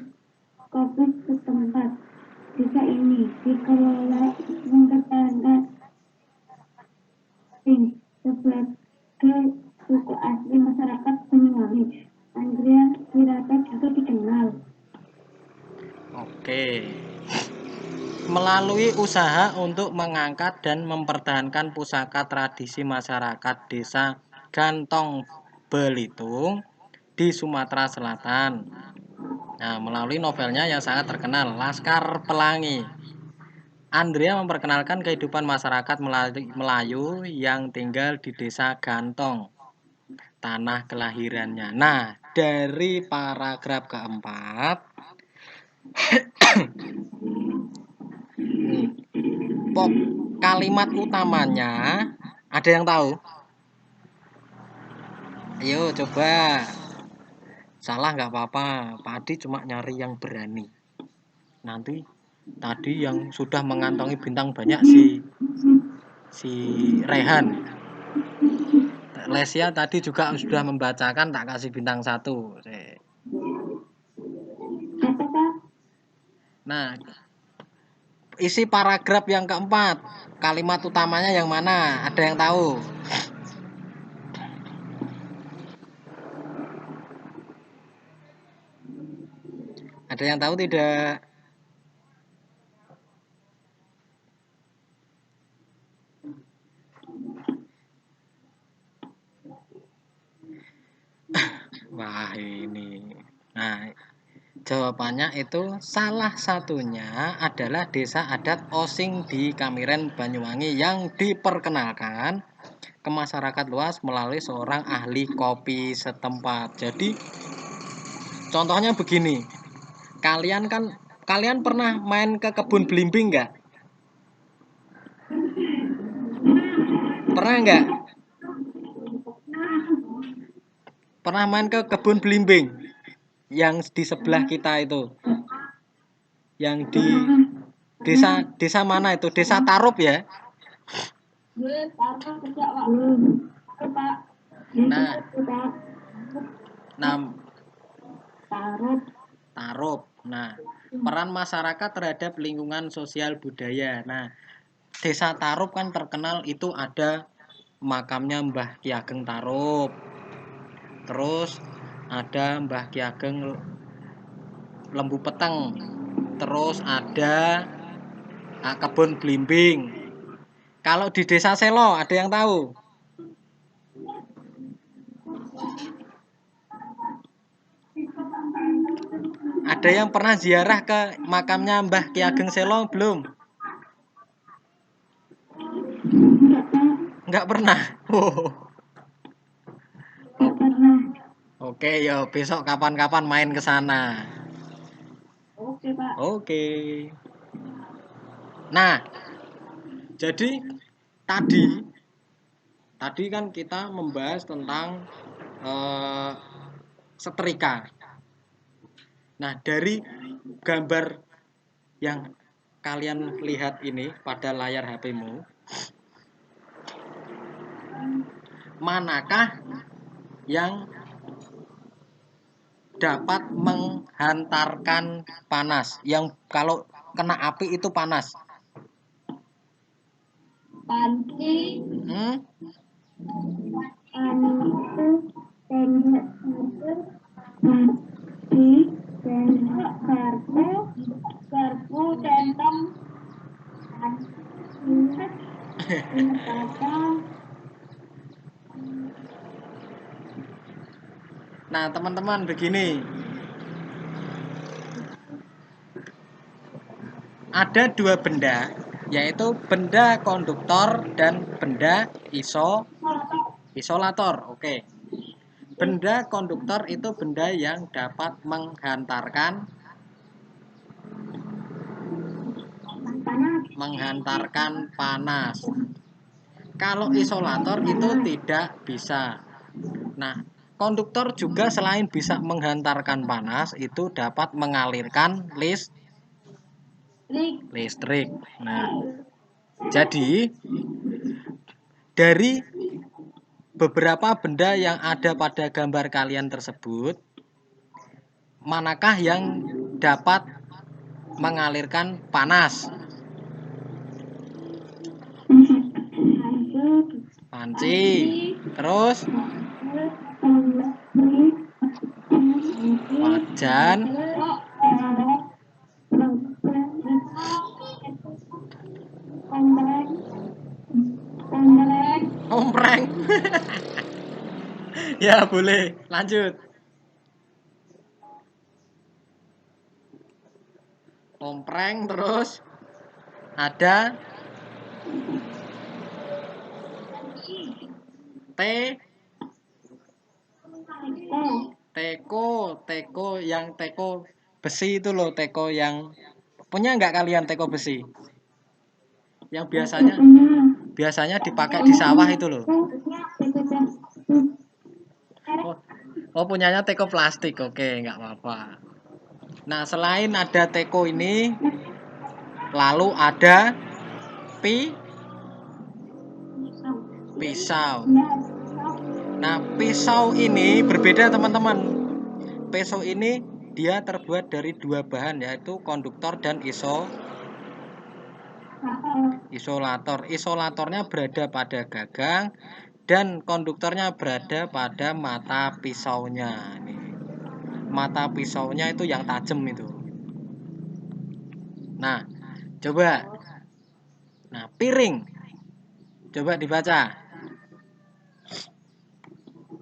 kopi setempat. Desa ini dikelola mempertahankan sebagai suku asli masyarakat Banyuwangi. Andrea Hirata juga dikenal. Oke. melalui usaha untuk mengangkat dan mempertahankan pusaka tradisi masyarakat desa Gantong Belitung di Sumatera Selatan. Nah, melalui novelnya yang sangat terkenal, Laskar Pelangi, Andrea memperkenalkan kehidupan masyarakat Melayu yang tinggal di desa Gantong, tanah kelahirannya. Nah, dari paragraf keempat, kalimat utamanya ada yang tahu? Ayo coba. Salah nggak apa-apa. Pak Adi cuma nyari yang berani. Nanti tadi yang sudah mengantongi bintang banyak si Rehan. Lesia tadi juga sudah membacakan, tak kasih bintang 1. Apa, Pak? Nah, isi paragraf yang keempat, kalimat utamanya yang mana? Ada yang tahu? Ada yang tahu tidak? Wah, ini. Nah, jawabannya itu salah satunya adalah desa adat Osing di Kamiren, Banyuwangi yang diperkenalkan ke masyarakat luas melalui seorang ahli kopi setempat. Jadi contohnya begini. Kalian pernah main ke kebun belimbing nggak? Pernah nggak? Pernah main ke kebun belimbing yang di sebelah kita itu? Yang di desa mana itu? Desa Tarup ya? Nah, Tarup. Nah, peran masyarakat terhadap lingkungan sosial budaya. Nah, desa Tarup kan terkenal itu ada makamnya Mbah Ki Ageng Tarup. Terus ada Mbah Ki Ageng Lembu Peteng. Terus ada kebun belimbing. Kalau di desa Selo ada yang tahu? Ada yang pernah ziarah ke makamnya Mbah Ki Ageng Selo belum? Enggak pernah. Oke, yo besok kapan-kapan main ke sana. Oke, Pak. Oke. Nah, jadi tadi kan kita membahas tentang setrika. Nah, dari gambar yang kalian lihat ini pada layar HP-mu, manakah yang dapat menghantarkan panas? Yang kalau kena api itu panas. Panci, garpu, centong, Nah, teman-teman begini. Ada dua benda, yaitu benda konduktor dan benda isolator. Oke. Benda konduktor itu benda yang dapat menghantarkan panas. Kalau isolator itu tidak bisa. Nah, konduktor juga selain bisa menghantarkan panas, itu dapat mengalirkan listrik. Nah, jadi dari beberapa benda yang ada pada gambar kalian tersebut, manakah yang dapat mengalirkan panas? Panci. Terus wajan. komplek, komplek, Ompreng. Ya, boleh. Lanjut. Ompreng terus ada T teko yang teko besi itu loh, teko yang punya nggak kalian teko besi? Yang biasanya dipakai di sawah itu loh. Oh, oh punyanya teko plastik. Oke, nggak apa-apa. Nah, selain ada teko ini, lalu ada pisau. Nah, pisau ini berbeda teman-teman. Pisau ini dia terbuat dari dua bahan, yaitu konduktor dan isolator. Isolatornya berada pada gagang dan konduktornya berada pada mata pisaunya. Nih. Mata pisaunya itu yang tajam itu. Nah, coba. Nah, piring. Coba dibaca.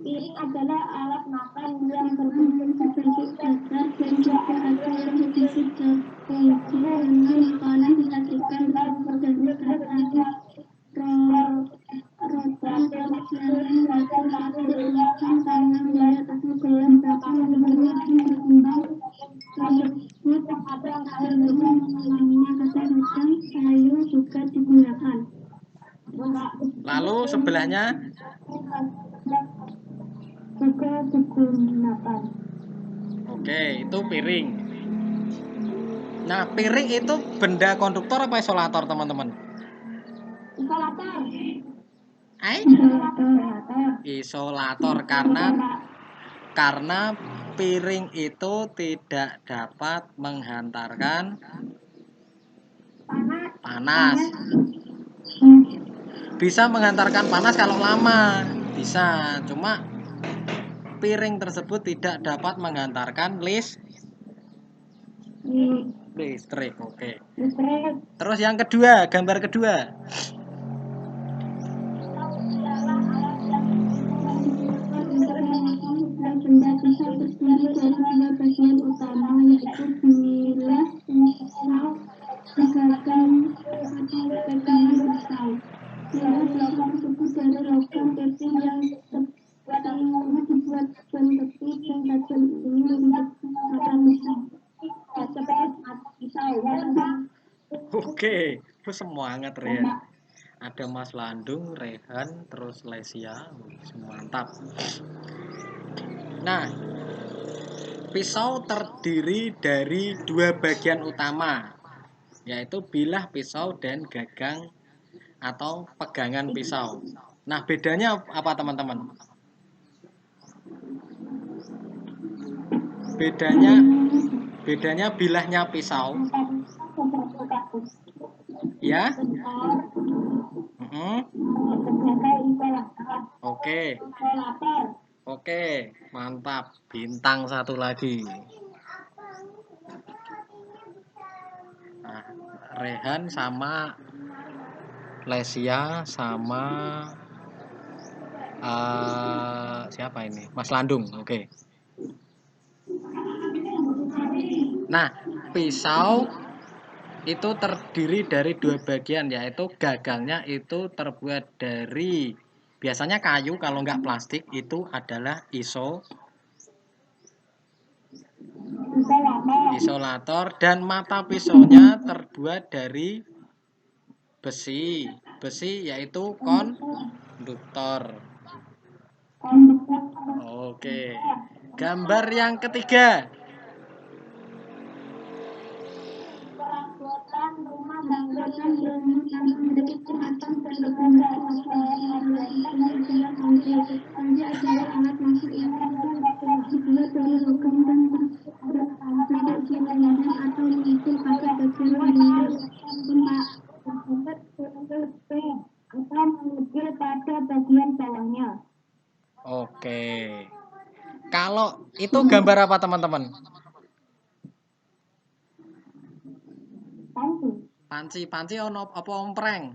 Piring adalah alat makan yang berbentuk datar dan juga ada yang berbentuk coklat dengan makanan disajikan dari rotan dan selain waktu satu makan karena melihat atau gelas bahkan berbentuk berkembang tersebut sebelum mengalaminya kadang-kadang kayu juga digunakan. Lalu sebelahnya Juga digunakan. oke, itu piring. Nah, piring itu benda konduktor apa isolator, teman-teman? Isolator. Isolator karena piring itu tidak dapat menghantarkan panas. Bisa menghantarkan panas kalau lama, bisa. Cuma piring tersebut tidak dapat menghantarkan listrik. Oke. Terus yang kedua, gambar kedua. Benda pisau terdiri dari dua bagian utama, yaitu bilah pisau gagang atau pegangan pisau. Bilah belakang tersebut dari logam kecil yang dibuat berbentuk dan tajam ini membentuk mata pisau. Oke, semangat Rehan. Ada Mas Landung, Rehan, terus Lesia, mantap. Nah, pisau terdiri dari dua bagian utama, yaitu bilah pisau dan gagang atau pegangan pisau. Nah, bedanya apa teman-teman? Bedanya bilahnya pisau. Ya? Oke. Oke, mantap. Bintang satu lagi. Nah, Rehan sama Lesia sama siapa ini? Mas Landung. Oke. Nah, pisau itu terdiri dari dua bagian, yaitu gagangnya itu terbuat dari biasanya kayu, kalau nggak plastik itu adalah isolator, dan mata pisaunya terbuat dari besi yaitu konduktor. Oke, gambar yang ketiga. Perabotan rumah yang memiliki atap dan beberapa kunci adalah alat masak yang terbuat dari logam dan terbentuk silinder atau mungkin pada bagian luar atau mengecil pada bagian bawahnya. Oke, kalau itu gambar apa teman-teman? Panci. Panci ono apa ompreng?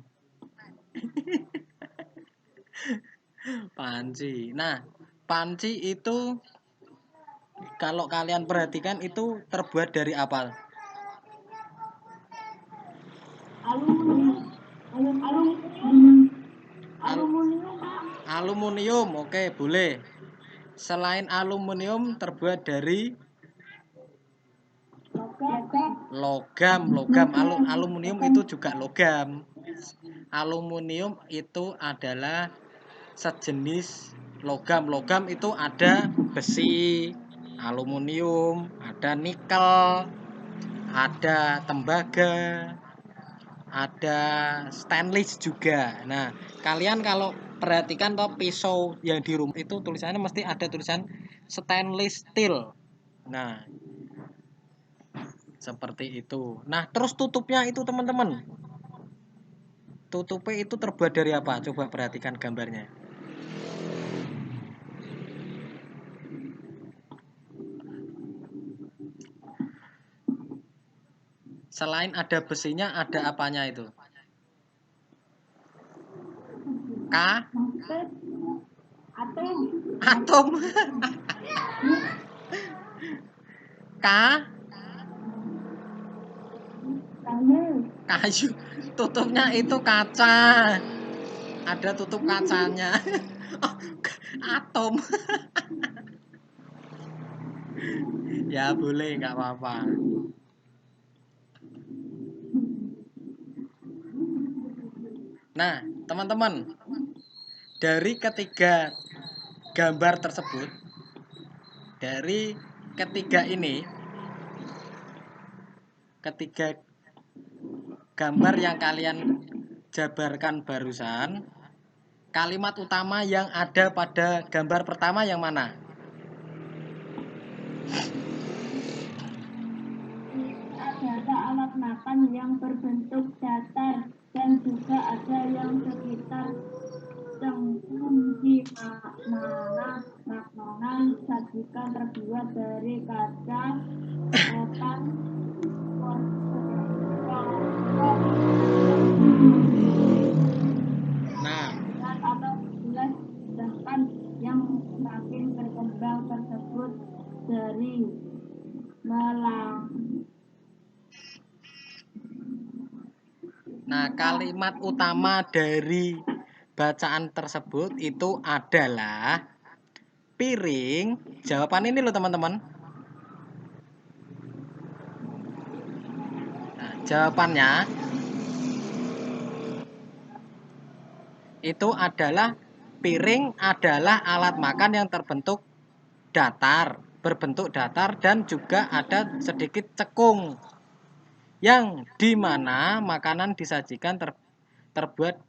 Panci. Nah, panci itu kalau kalian perhatikan itu terbuat dari apa? Aluminium, Pak. Aluminium. Oke, boleh. Selain aluminium terbuat dari logam. Aluminium itu juga logam. Aluminium itu adalah sejenis logam. Logam itu ada besi, aluminium, ada nikel, ada tembaga, ada stainless juga. Nah, kalian kalau perhatikan toh pisau yang di rumah itu tulisannya mesti ada tulisan stainless steel. Nah, seperti itu. Nah, terus tutupnya itu teman-teman. Tutupnya itu terbuat dari apa? Coba perhatikan gambarnya. Selain ada besinya, ada apanya itu? Atom. Kayu. Tutupnya itu kaca. Ada tutup kacanya. Oh, atom. Ya boleh, nggak apa-apa. Nah, teman-teman, dari ketiga gambar tersebut, dari ketiga gambar yang kalian jabarkan barusan, kalimat utama yang ada pada gambar pertama yang mana? Ada alat makan yang berbentuk datar dan juga ada yang sekitar cengkung di mana makanan disajikan terbuat dari kaca, rotan, atau gelas, sedangkan yang semakin berkembang tersebut dari melang. Nah, kalimat utama dari bacaan tersebut itu adalah piring. Jawaban ini loh teman-teman. Nah, jawabannya itu adalah piring adalah alat makan yang berbentuk datar dan juga ada sedikit cekung yang dimana makanan disajikan terbuat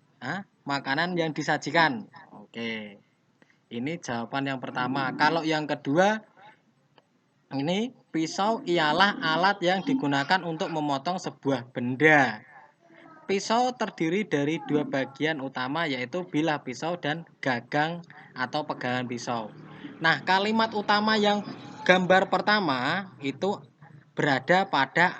makanan yang disajikan. Oke, ini jawaban yang pertama. Kalau yang kedua, ini pisau ialah alat yang digunakan untuk memotong sebuah benda. Pisau terdiri dari dua bagian utama yaitu bilah pisau dan gagang atau pegangan pisau. Nah, kalimat utama yang gambar pertama itu berada pada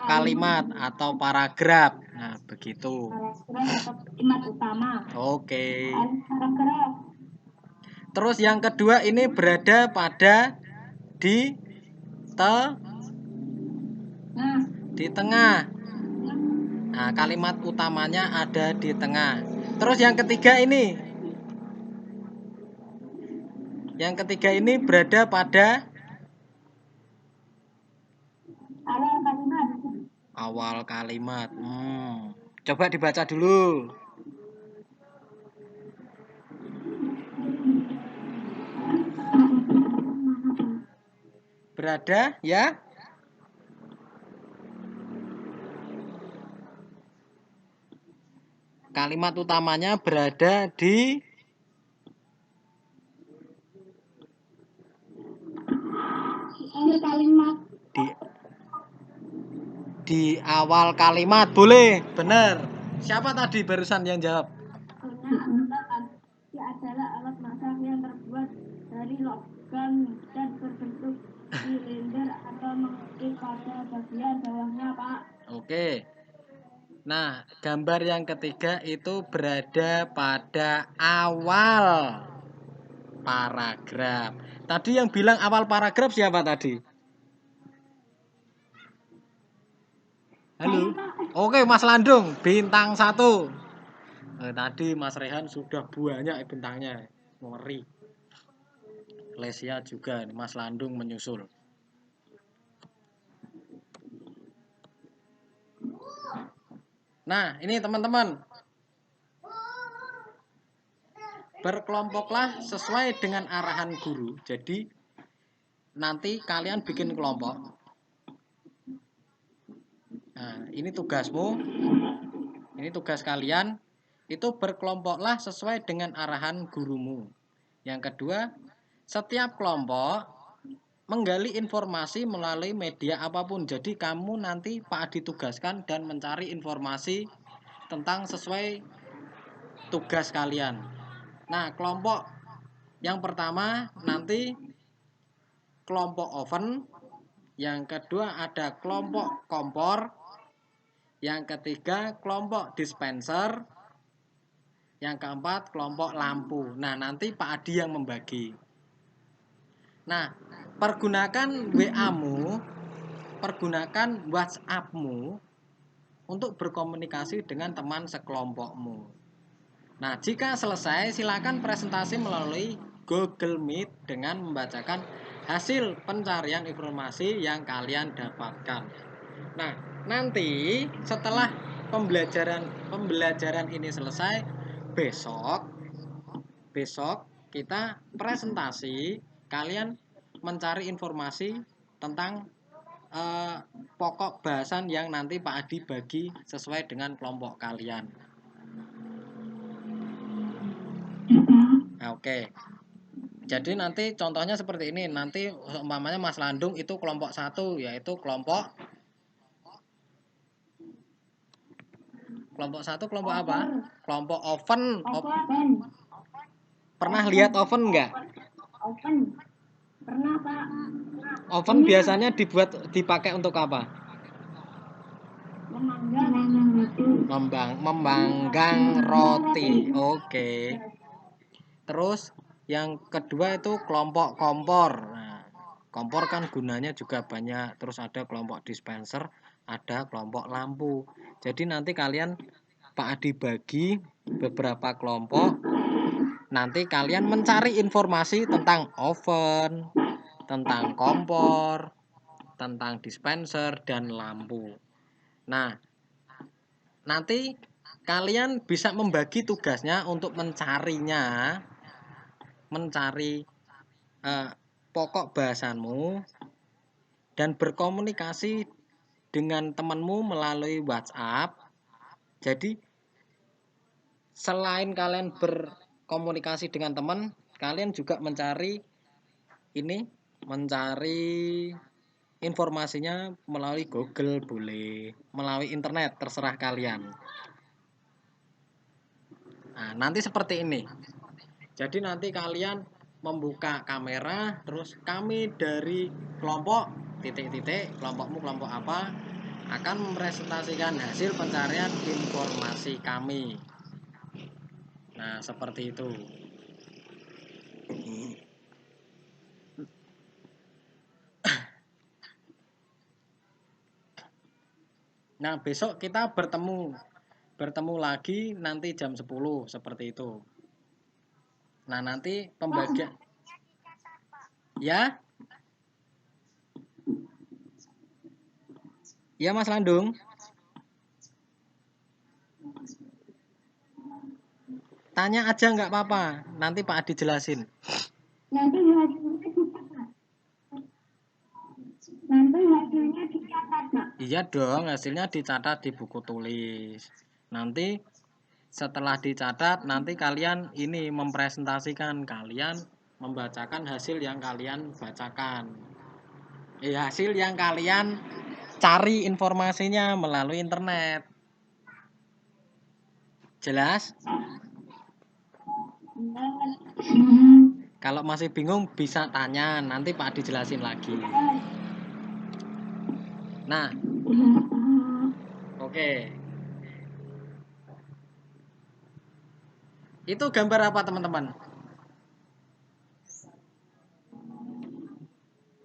kalimat atau paragraf. Nah, begitu. Kalimat utama. Oke. Paragraf. Terus yang kedua ini berada pada di tengah. Nah, kalimat utamanya ada di tengah. Terus yang ketiga ini. Yang ketiga ini berada pada awal kalimat. Coba dibaca dulu. Berada ya? Kalimat utamanya berada di kalimat. Di awal kalimat. Boleh, benar. Siapa tadi barusan yang jawab? Adalah alat masak yang terbuat dari logam dan berbentuk silinder bagian bawahnya, Pak. Oke. Nah, gambar yang ketiga itu berada pada awal paragraf. Tadi yang bilang awal paragraf siapa tadi? Halo. Oke, Mas Landung, bintang 1. Tadi Mas Rehan sudah banyak bintangnya. Ngeri. Lesia juga, Mas Landung menyusul. Nah, ini teman-teman. Berkelompoklah sesuai dengan arahan guru. Jadi, nanti kalian bikin kelompok. Nah, ini tugasmu. Ini tugas kalian. Itu berkelompoklah sesuai dengan arahan gurumu. Yang kedua, setiap kelompok menggali informasi melalui media apapun. Jadi kamu nanti Pak Adi tugaskan dan mencari informasi tentang sesuai tugas kalian. Nah, kelompok yang pertama nanti kelompok oven, yang kedua ada kelompok kompor, yang ketiga kelompok dispenser, yang keempat kelompok lampu. Nah, nanti Pak Adi yang membagi. Nah, pergunakan WA-mu, pergunakan WhatsApp-mu untuk berkomunikasi dengan teman sekelompokmu. Nah, jika selesai, silakan presentasi melalui Google Meet dengan membacakan hasil pencarian informasi yang kalian dapatkan. Nah, nanti setelah pembelajaran ini selesai, besok kita presentasi, kalian mencari informasi tentang pokok bahasan yang nanti Pak Adi bagi sesuai dengan kelompok kalian. Nah, oke. Jadi nanti contohnya seperti ini. Nanti umpamanya Mas Landung itu kelompok 1, yaitu kelompok 1 kelompok apa? Kelompok oven. Pernah lihat oven enggak? Oven. Pernah, Pak. Oven biasanya dipakai untuk apa? Memanggang roti. Oke. Terus yang kedua itu kelompok kompor. Nah, kompor kan gunanya juga banyak. Terus ada kelompok dispenser, ada kelompok lampu. Jadi nanti kalian Pak Adi bagi beberapa kelompok. Nanti kalian mencari informasi tentang oven, tentang kompor, tentang dispenser dan lampu. Nah, nanti kalian bisa membagi tugasnya untuk mencari pokok bahasanmu dan berkomunikasi dengan temanmu melalui WhatsApp. Jadi selain kalian berkomunikasi dengan teman, kalian juga mencari informasinya melalui Google, boleh melalui internet, terserah kalian. Nah, nanti seperti ini. Jadi nanti kalian membuka kamera, terus kami dari kelompok titik-titik, kelompokmu kelompok apa, akan mempresentasikan hasil pencarian informasi kami. Nah, seperti itu. Nah, besok kita bertemu lagi nanti jam 10 seperti itu. Nah, nanti pembagian ya. Ya, Mas Landung. Tanya aja nggak apa-apa. Nanti Pak Adi jelasin. Nanti hasilnya dicatat, Pak. Iya dong, hasilnya dicatat di buku tulis. Nanti setelah dicatat, nanti kalian ini mempresentasikan, kalian membacakan hasil yang kalian bacakan. Hasil yang kalian cari informasinya melalui internet. Jelas? Kalau masih bingung bisa tanya, nanti Pak dijelasin lagi. Nah, Iya, Pak. oke. Itu gambar apa, teman-teman?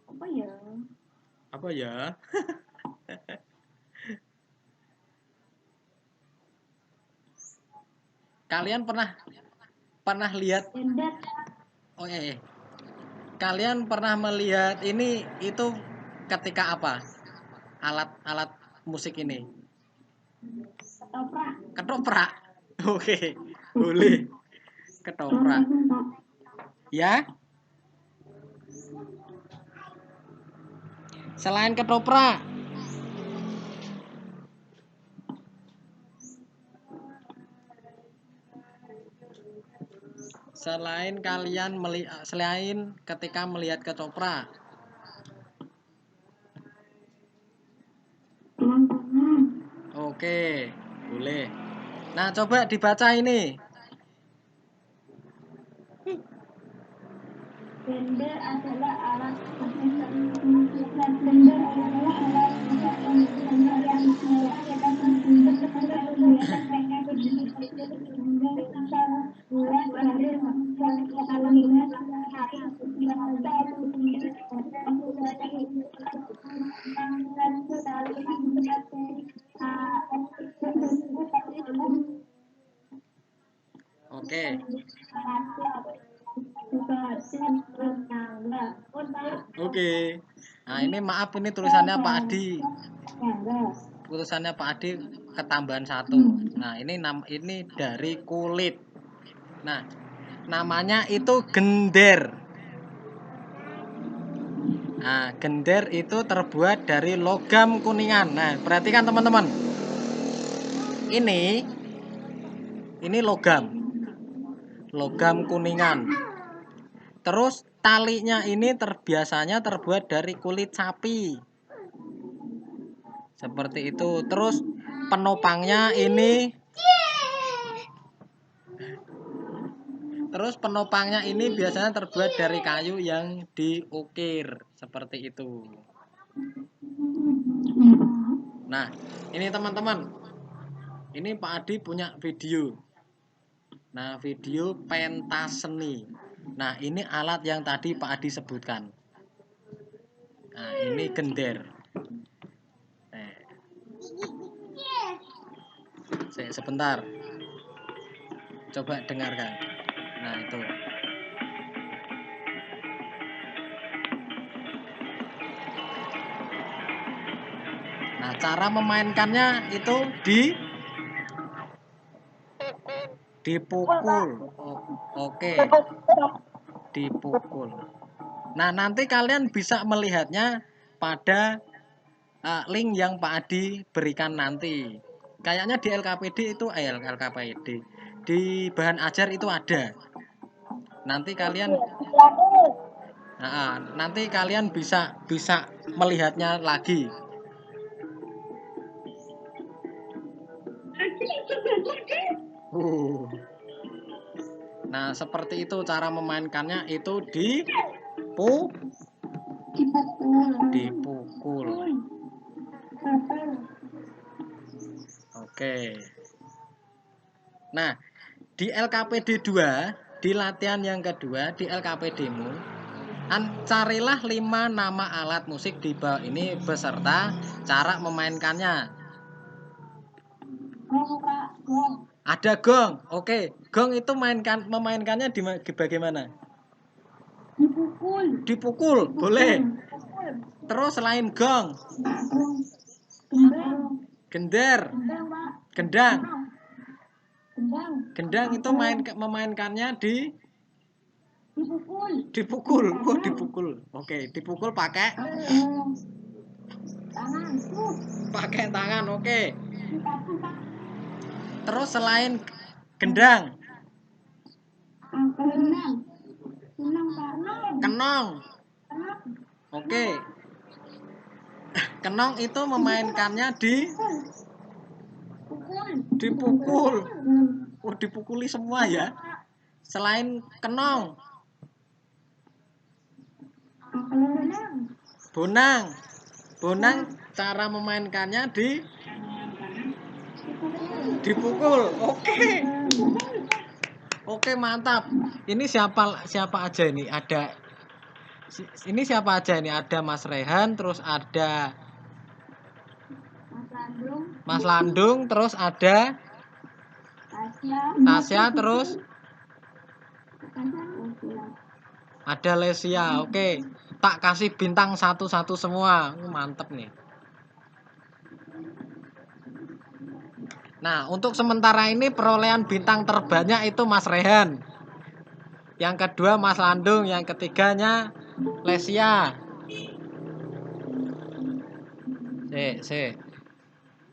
Apa ya? Apa ya? Kalian pernah lihat? Gender. Oh iya, iya. Kalian pernah melihat ini itu ketika apa? Alat-alat musik ini. Ketoprak. Ketoprak. Oke, boleh. Ketoprak. Langsung, Pak. Ya, selain ketoprak, selain ketika melihat ketoprak. Teman-teman. Oke, boleh. Nah, coba dibaca ini. Blender adalah alat musik dan blender adalah alat musik yang digunakan dalam membentuk atau kegiatan mereka berdiri blender asal mulai dari membuat kalimat hari yang baru dan sekali membuat Oke, oke. Nah, ini maaf ini tulisannya Pak Adi. Tulisannya Pak Adi ketambahan 1. Nah, ini dari kulit. Nah, namanya itu gender. Nah, gender itu terbuat dari logam kuningan. Nah, perhatikan teman-teman. Ini logam kuningan. Terus talinya ini biasanya terbuat dari kulit sapi. Seperti itu. Terus penopangnya ini biasanya terbuat dari kayu yang diukir. Seperti itu. Nah, ini teman-teman. Ini Pak Adi punya video. Nah, video pentas seni. Nah, ini alat yang tadi Pak Adi sebutkan. Nah, ini gender. Sebentar. Coba dengarkan. Nah, itu. Nah, cara memainkannya itu dipukul. Oke. Dipukul. Nah, nanti kalian bisa melihatnya pada link yang Pak Adi berikan nanti. Kayaknya di LKPD itu LKPD. Di bahan ajar itu ada. Nanti kalian bisa melihatnya lagi. Nah, seperti itu cara memainkannya itu dipukul. Oke. Nah, di LKPD 2, di latihan yang kedua di LKPD-mu, carilah 5 nama alat musik di bawah ini beserta cara memainkannya. Ada gong. Oke, gong itu memainkannya bagaimana? Dipukul, boleh. Terus selain gong, gendang itu memainkannya dipukul. Oh, dipukul. Oke, dipukul pakai tangan. Oke. Terus selain gendang, kenong. Oke. Kenong itu memainkannya dipukul. Oh, dipukuli semua ya. Selain kenong, bonang. Bonang cara memainkannya dipukul. Oke, mantap. Ini siapa aja ini? Ini siapa aja ini? Ada Mas Rehan, terus ada Mas Landung, terus ada Tasya, terus ada Lesia. Oke. Tak kasih bintang satu-satu semua. Mantep nih. Nah, untuk sementara ini perolehan bintang terbanyak itu Mas Rehan. Yang kedua Mas Landung, yang ketiganya Lesia.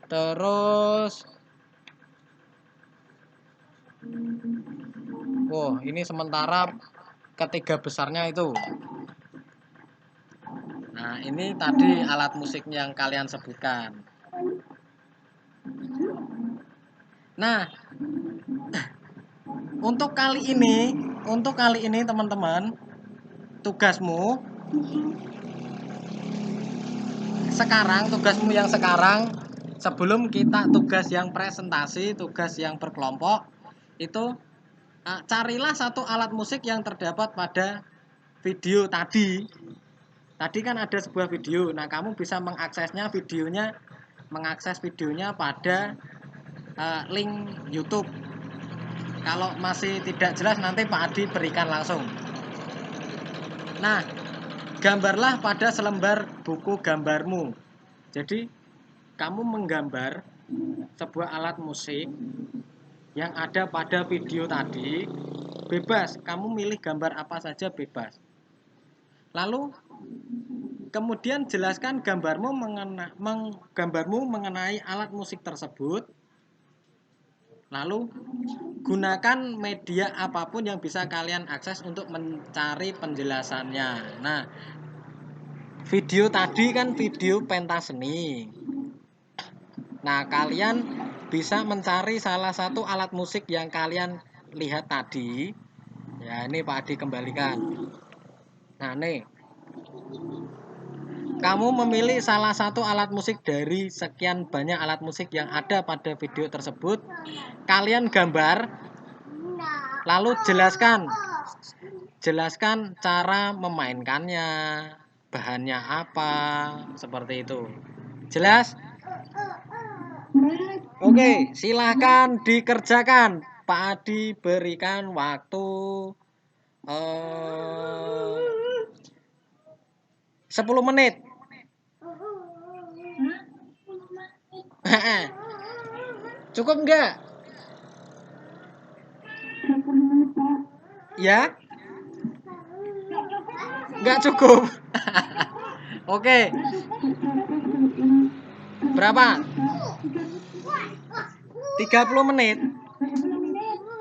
Terus ini sementara ketiga besarnya itu. Nah, ini tadi alat musik yang kalian sebutkan. Nah, untuk kali ini teman-teman, tugasmu yang sekarang sebelum kita tugas yang presentasi, tugas yang berkelompok, itu carilah satu alat musik yang terdapat pada video tadi. Tadi kan ada sebuah video. Nah, kamu bisa mengakses videonya pada link YouTube. Kalau masih tidak jelas nanti Pak Adi berikan langsung. Nah, gambarlah pada selembar buku gambarmu. Jadi, kamu menggambar sebuah alat musik yang ada pada video tadi. Bebas, kamu milih gambar apa saja bebas. Lalu, kemudian jelaskan gambarmu mengenai alat musik tersebut. Lalu gunakan media apapun yang bisa kalian akses untuk mencari penjelasannya. Nah, video tadi kan video pentas seni. Nah, kalian bisa mencari salah satu alat musik yang kalian lihat tadi. Ya, ini Pak Adi kembalikan. Nah, nih. Kamu memilih salah satu alat musik dari sekian banyak alat musik yang ada pada video tersebut. Kalian gambar, lalu jelaskan cara memainkannya, bahannya apa, seperti itu. Jelas? Oke, silahkan dikerjakan. Pak Adi berikan waktu 10 menit. Cukup enggak? Ya? Enggak cukup. Oke. Berapa? 30 menit.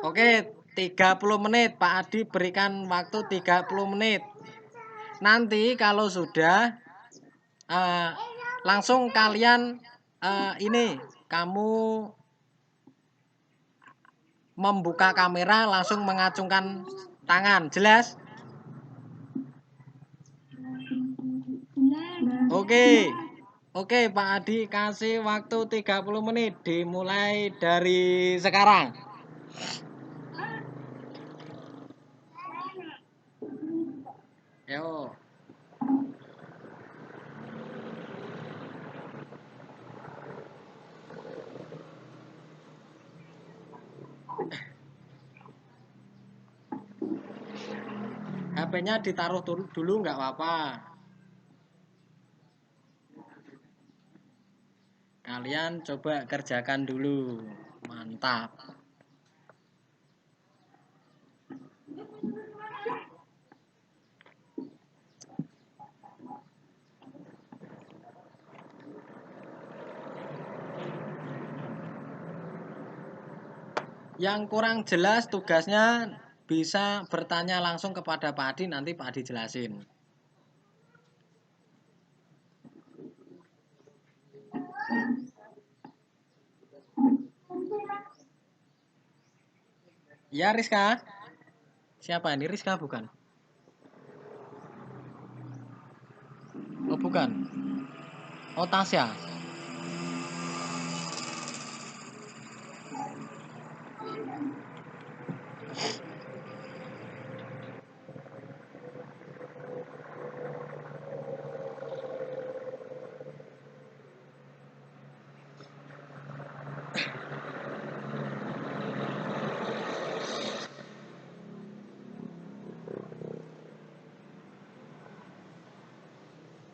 Oke, 30 menit. Pak Adi berikan waktu 30 menit. Nanti kalau sudah langsung kalian kamu membuka kamera, langsung mengacungkan tangan. Jelas? Oke, Pak Adi kasih waktu 30 menit dimulai dari sekarang. Yo. HP-nya ditaruh dulu nggak apa-apa. Kalian coba kerjakan dulu. Mantap. Yang kurang jelas tugasnya bisa bertanya langsung kepada Pak Adi, nanti Pak Adi jelasin. Ya, Rizka. Siapa ini? Rizka bukan? Oh, bukan. Oh, Tasya.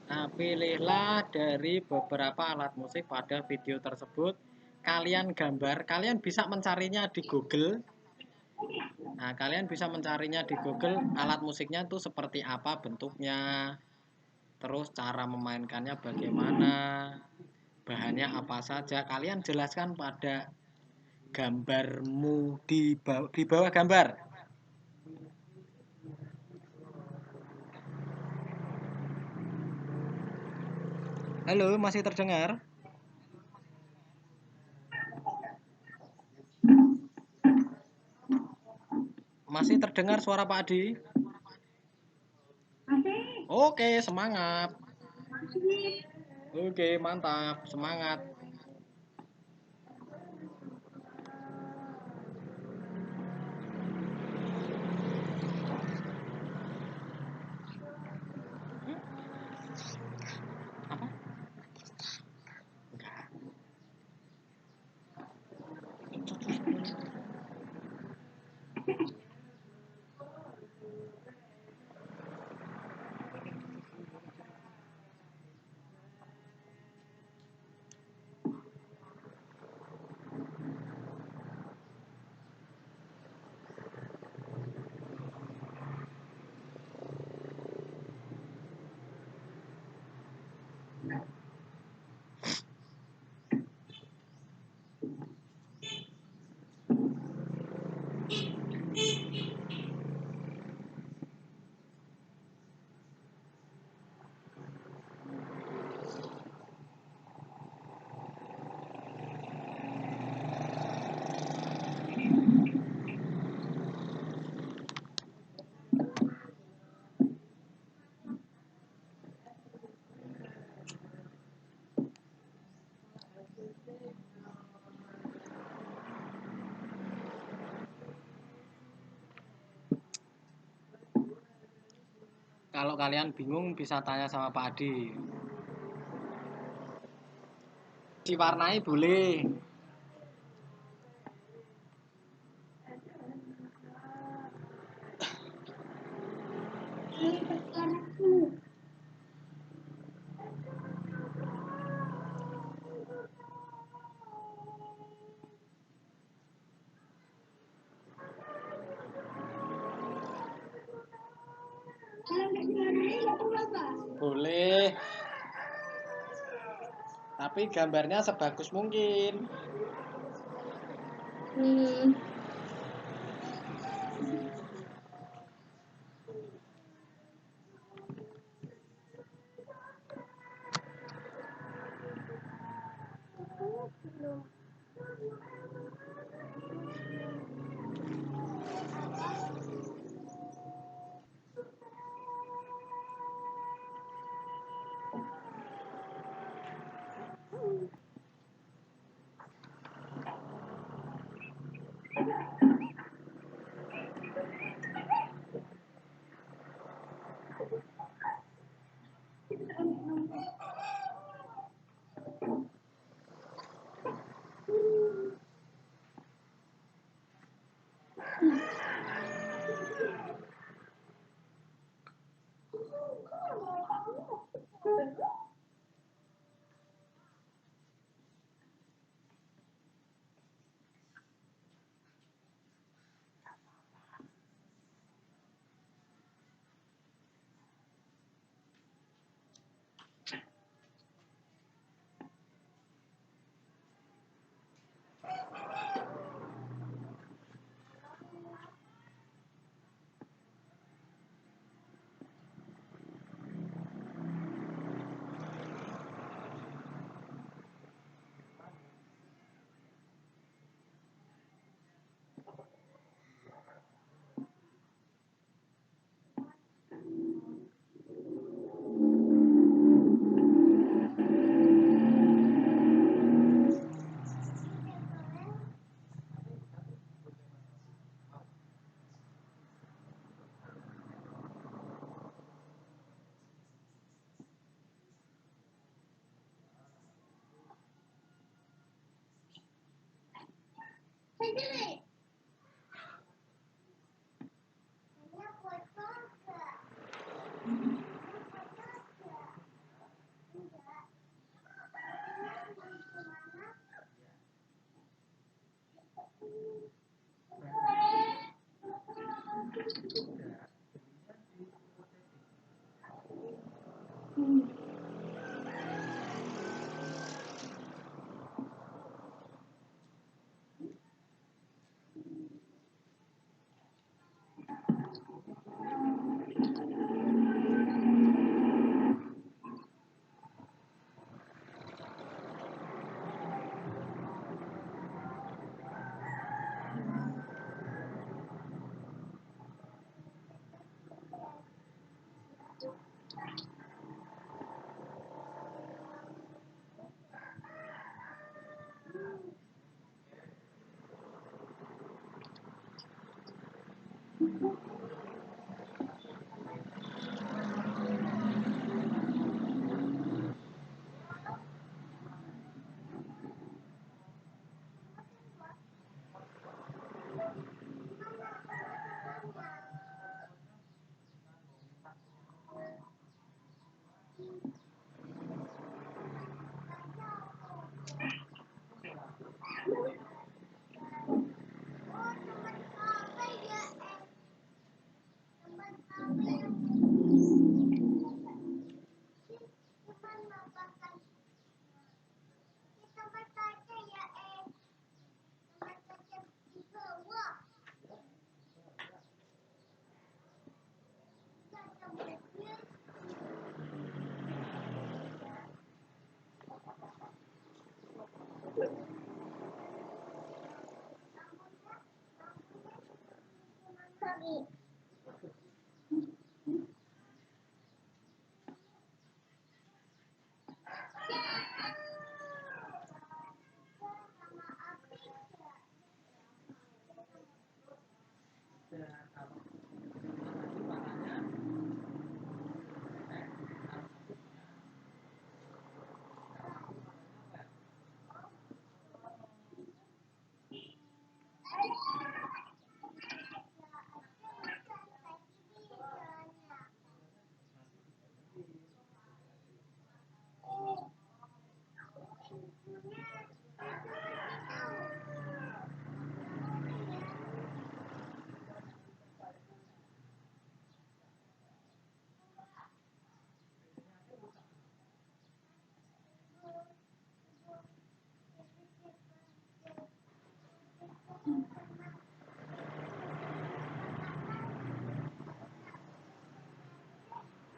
Nah, pilihlah dari beberapa alat musik pada video tersebut. Kalian gambar, kalian bisa mencarinya di Google. Nah, kalian bisa mencarinya di Google, alat musiknya itu seperti apa bentuknya, terus cara memainkannya bagaimana, bahannya apa saja. Kalian jelaskan pada gambarmu di bawah gambar. Halo, masih terdengar? Masih terdengar suara Pak Adi? Masih. Oke, semangat. Oke, mantap. Semangat. Apa? Enggak. Kalau kalian bingung bisa tanya sama Pak Adi. Diwarnai boleh. Boleh. Tapi gambarnya sebagus mungkin.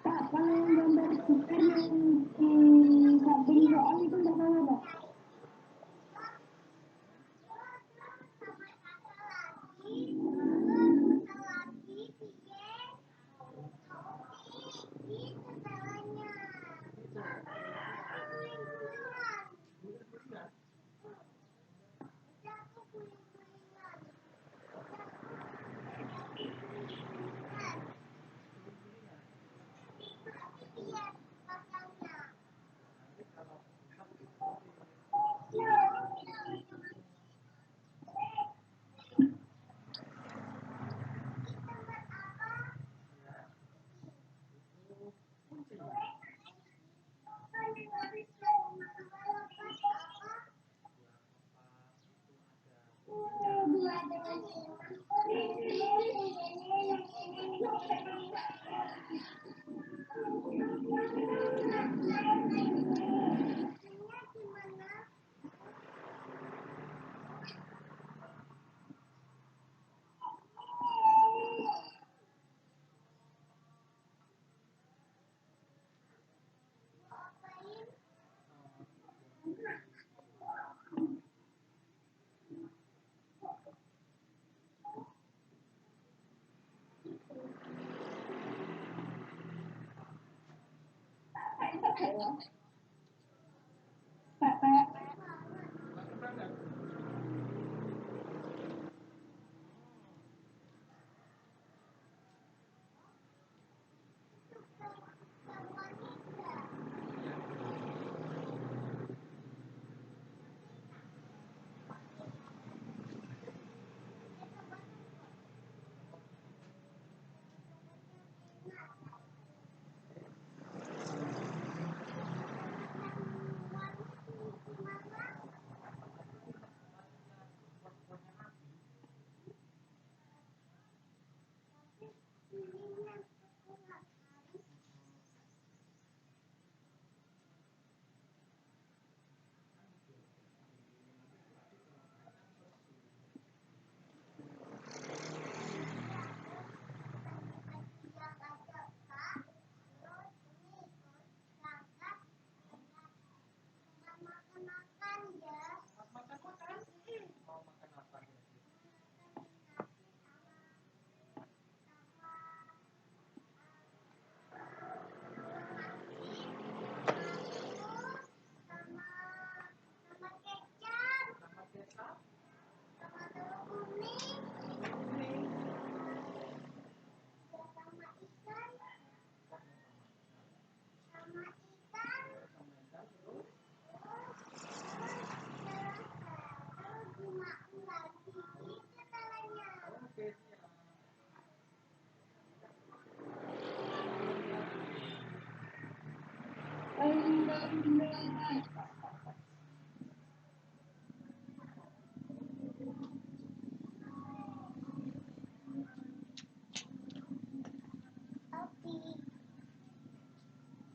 Pak, kalau yang gambar stiker yang di samping soal itu nggak salah, Pak? Pak.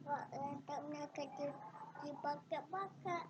Kok letaknya kecil dipakai-pakai.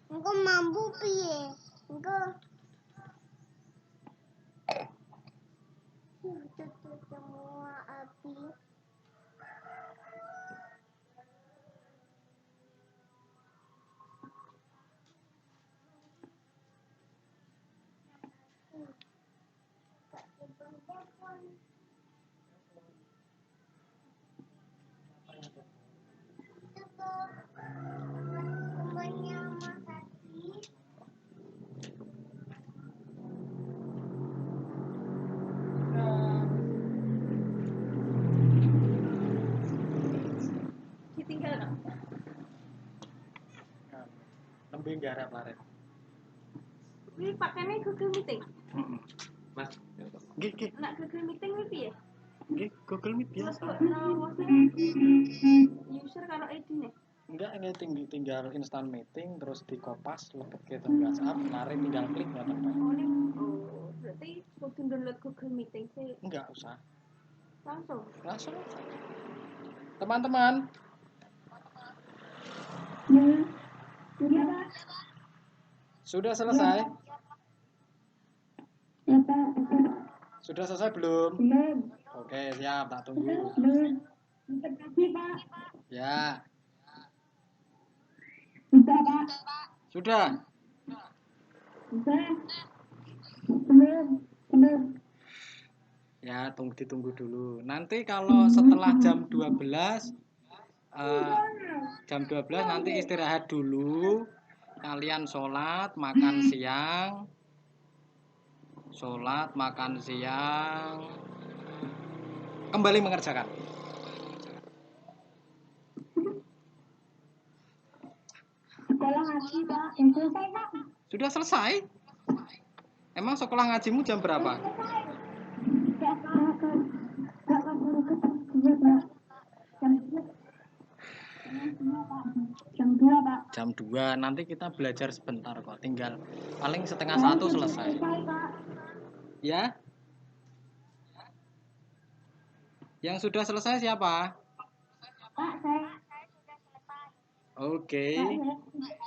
Engko mampu piye? Engko tutup semua api. Rumahnya Mas Adi. Ditinggal Kak. Lebih garap Farid. Ini pakainya Google Meeting. Mas, gigi, Nak Google Meeting ini piye? Google Meet biasa. User kalau ID nih. Enggak, ini tinggal instant meeting terus dikopas lebih ke WhatsApp, mari tinggal klik nggak apa. Berarti kudu download Google Meeting sih Enggak usah, langsung. langsung aja. Teman-teman, Ya. Sudah, Pak. sudah selesai? Ya, Pak. Sudah selesai belum? Belum. Oke, siap, tak tunggu. Belum. Bentar lagi, Pak. Ya, Sudah, Pak. sudah. Sudah. Belum. Belum. Ya, ditunggu dulu. Nanti kalau setelah jam 12 nanti istirahat dulu. Kalian sholat, makan siang. Sholat, makan siang. Kembali mengerjakan. Sekolah ngaji, Pak. Yang selesai, Pak. Sudah selesai? Emang sekolah ngajimu jam berapa? Enggak, Pak. Enggak, Pak. Baru ketemu, Pak. Jam 2. Jam 2, Pak. Jam 2. Nanti kita belajar sebentar kok. Tinggal paling setengah Saya 1 sudah selesai. Pak. Ya? Yang sudah selesai siapa? Pak, saya Oke.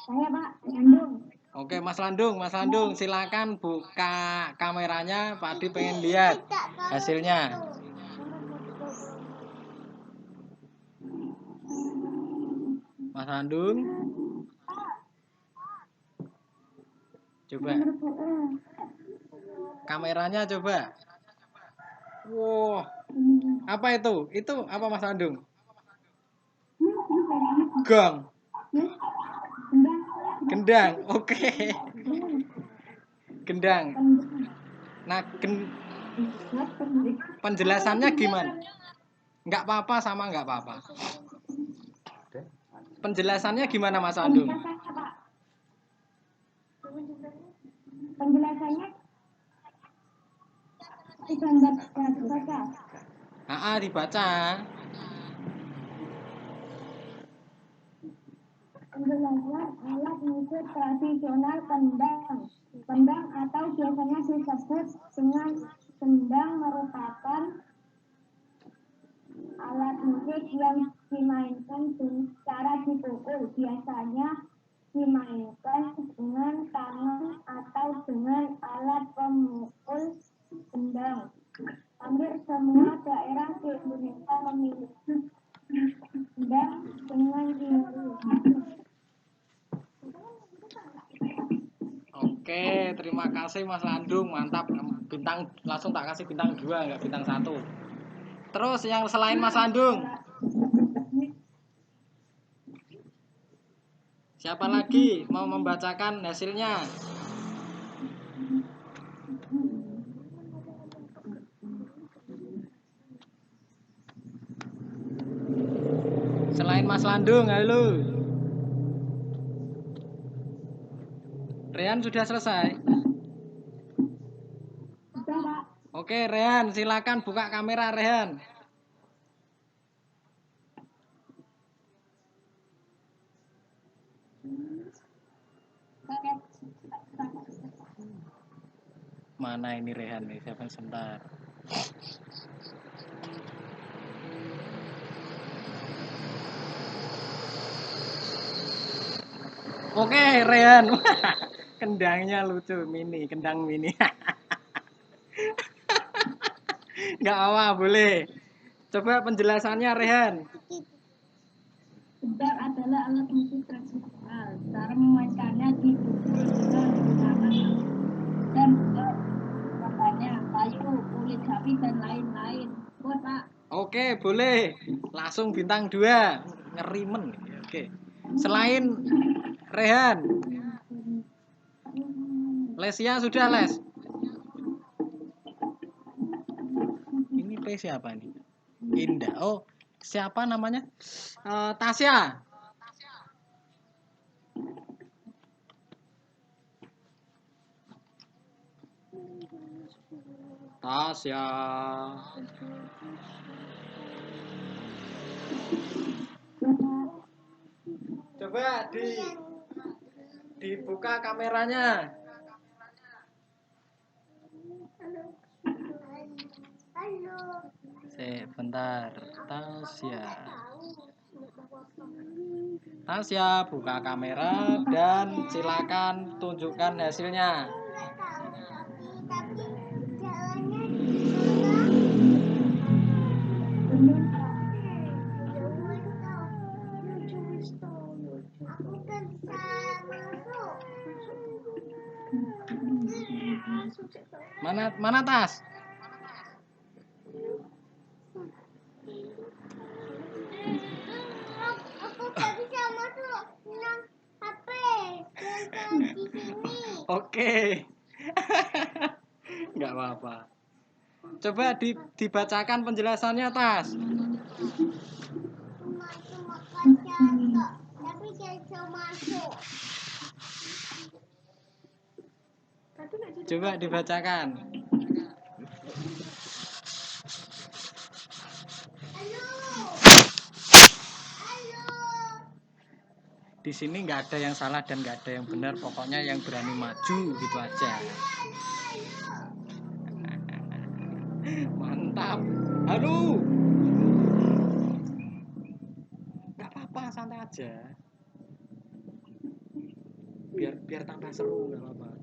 Pak, Landung. Oke, Mas Landung, silakan buka kameranya. Pak Adi pengen lihat hasilnya. Mas Landung, coba kameranya coba. Wow, apa itu? Itu apa Mas Landung? Gong. Gendang, oke. Gendang. Nah, penjelasannya gimana? Nggak apa-apa sama nggak apa-apa. Penjelasannya gimana Mas Landung? Penjelasannya digambar baca. Dibaca. Penjelasannya alat musik tradisional kendang. Kendang atau biasanya disebut dengan gendang merupakan alat musik yang dimainkan secara dipukul. Biasanya dimainkan dengan tangan atau dengan alat pemukul gendang. Hampir semua daerah di Indonesia memiliki gendang dengan ciri. Oke, terima kasih Mas Landung, mantap. Bintang langsung tak kasih bintang 2, nggak bintang 1. Terus yang selain Mas Landung, siapa lagi mau membacakan hasilnya? Selain Mas Landung, halo. Rehan sudah selesai? Sudah, Pak. Oke, Rehan, silakan buka kamera Rehan. Mana ini Rehan nih? Siapa sebentar. Oke, Rehan. Kendangnya lucu, mini, kendang mini. Nggak apa, boleh. Coba penjelasannya Rehan. Gendang adalah alat musik tradisional. Cara memainkannya dipukul dengan menggunakan dan bahannya kayu, kulit sapi dan lain-lain. Buat Pak. Oke, boleh. Langsung bintang 2. Ngerimen. Oke. Selain Rehan, Lesia sudah les. Ini P siapa nih? Indah. Oh, siapa namanya? Tasya. Tasya. Coba dibuka kameranya. Halo. Sebentar, Tasya. Tasya, buka kamera dan silakan tunjukkan hasilnya. Nggak tahu tapi jalannya aku kan bisa masuk. Mana Tas? Aku nggak bisa masuk. Nang HP yang di sini. Oke. Nggak apa-apa. Coba dibacakan penjelasannya Tas. Cuma kaca kok, tapi dia bisa masuk. Coba dibacakan. Halo. Halo. Di sini nggak ada yang salah dan nggak ada yang benar. Pokoknya yang berani maju gitu aja. Mantap. Halo. Nggak apa-apa, santai aja. Biar tambah seru, nggak apa-apa.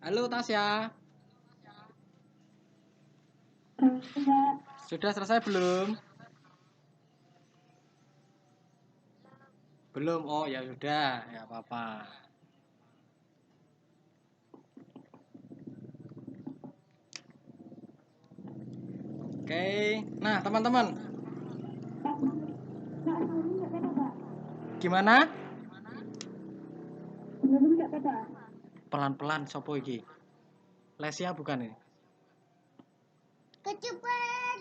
Halo Tasya. Sudah selesai belum? Belum. Oh ya sudah, ya apa-apa. Oke. Nah, teman-teman. Gimana? Pelan-pelan sopo iki? Lesia bukan ini? Kecepat.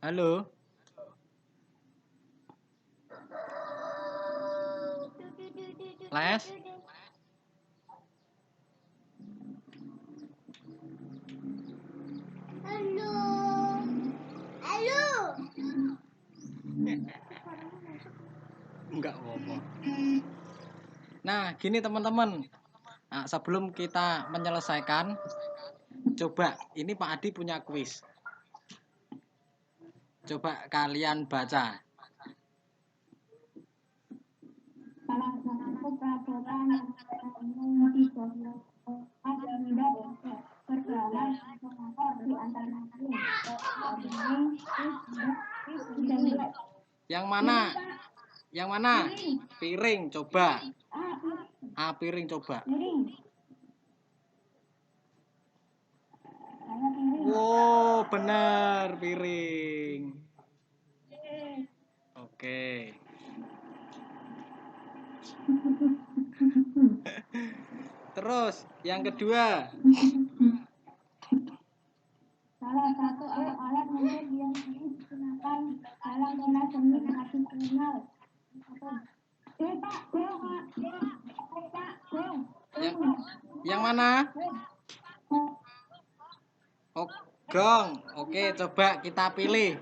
Halo. Les. Halo. Halo. Enggak Enggak apa-apa. Nah, gini teman-teman. Nah, sebelum kita menyelesaikan, coba ini Pak Adi punya kuis. Coba kalian baca. Salah satu peraturan yang dibuat ada pergaulan di antara Yang mana? Yang mana? Piring coba. Piring coba. Wow, benar piring. Oke. Terus yang kedua. Salah satu alat musik yang digunakan dalam kelas seni tradisional. Yang mana? Oh, gong. Oke, coba kita pilih.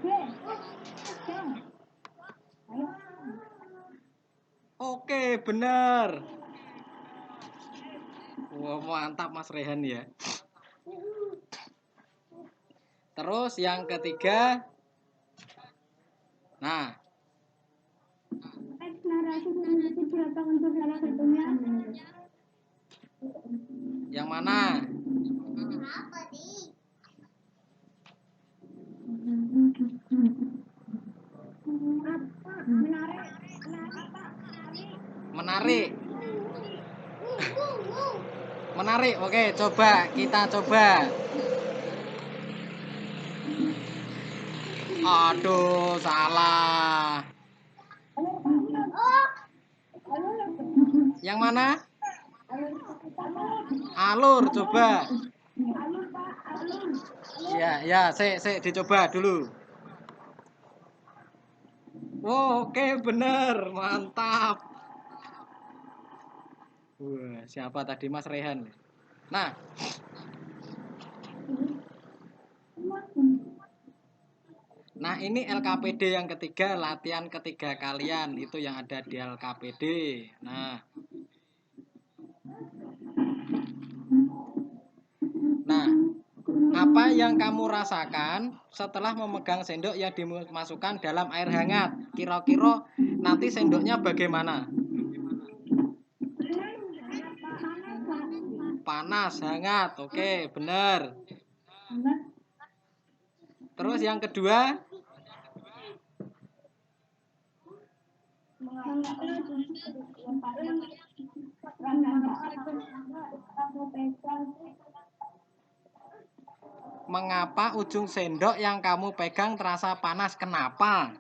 Oke, benar. Wah, mantap Mas Rehan ya. Terus yang ketiga. Nah. Narasi memiliki berapa unsur salah satunya? Yang mana? Apa nih? Menarik. Menarik. Oke, coba kita coba. Aduh, salah. Yang mana? Alur, coba. Ya, dicoba dulu. Wow, oke, bener, mantap. Wah, siapa tadi Mas Rehan? Nah, ini LKPD yang ketiga, latihan ketiga kalian itu yang ada di LKPD. Nah, apa yang kamu rasakan setelah memegang sendok yang dimasukkan dalam air hangat? Kira-kira nanti sendoknya bagaimana? Panas, hangat. Oke, benar. Terus yang kedua? Mengapa ujung sendok yang kamu pegang terasa panas? Kenapa?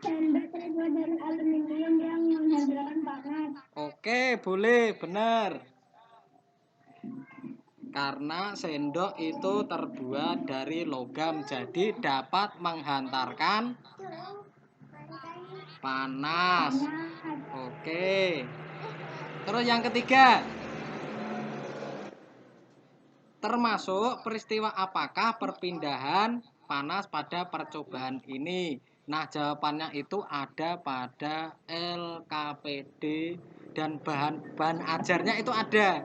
Sendok terbuat dari aluminium yang menghasilkan panas. Oke, boleh, benar. Karena sendok itu terbuat dari logam, jadi dapat menghantarkan panas. Oke. Terus yang ketiga. Termasuk peristiwa apakah perpindahan panas pada percobaan ini? Nah, jawabannya itu ada pada LKPD dan bahan ajarnya itu ada.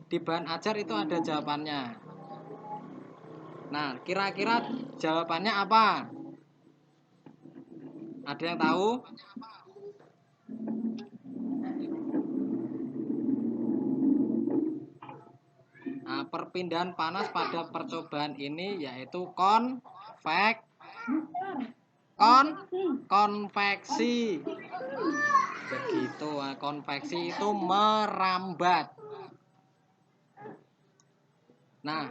Di bahan ajar itu ada jawabannya. Nah, kira-kira jawabannya apa? Ada yang tahu? Nah, perpindahan panas pada percobaan ini yaitu konveksi. Begitu, konveksi itu merambat. Nah,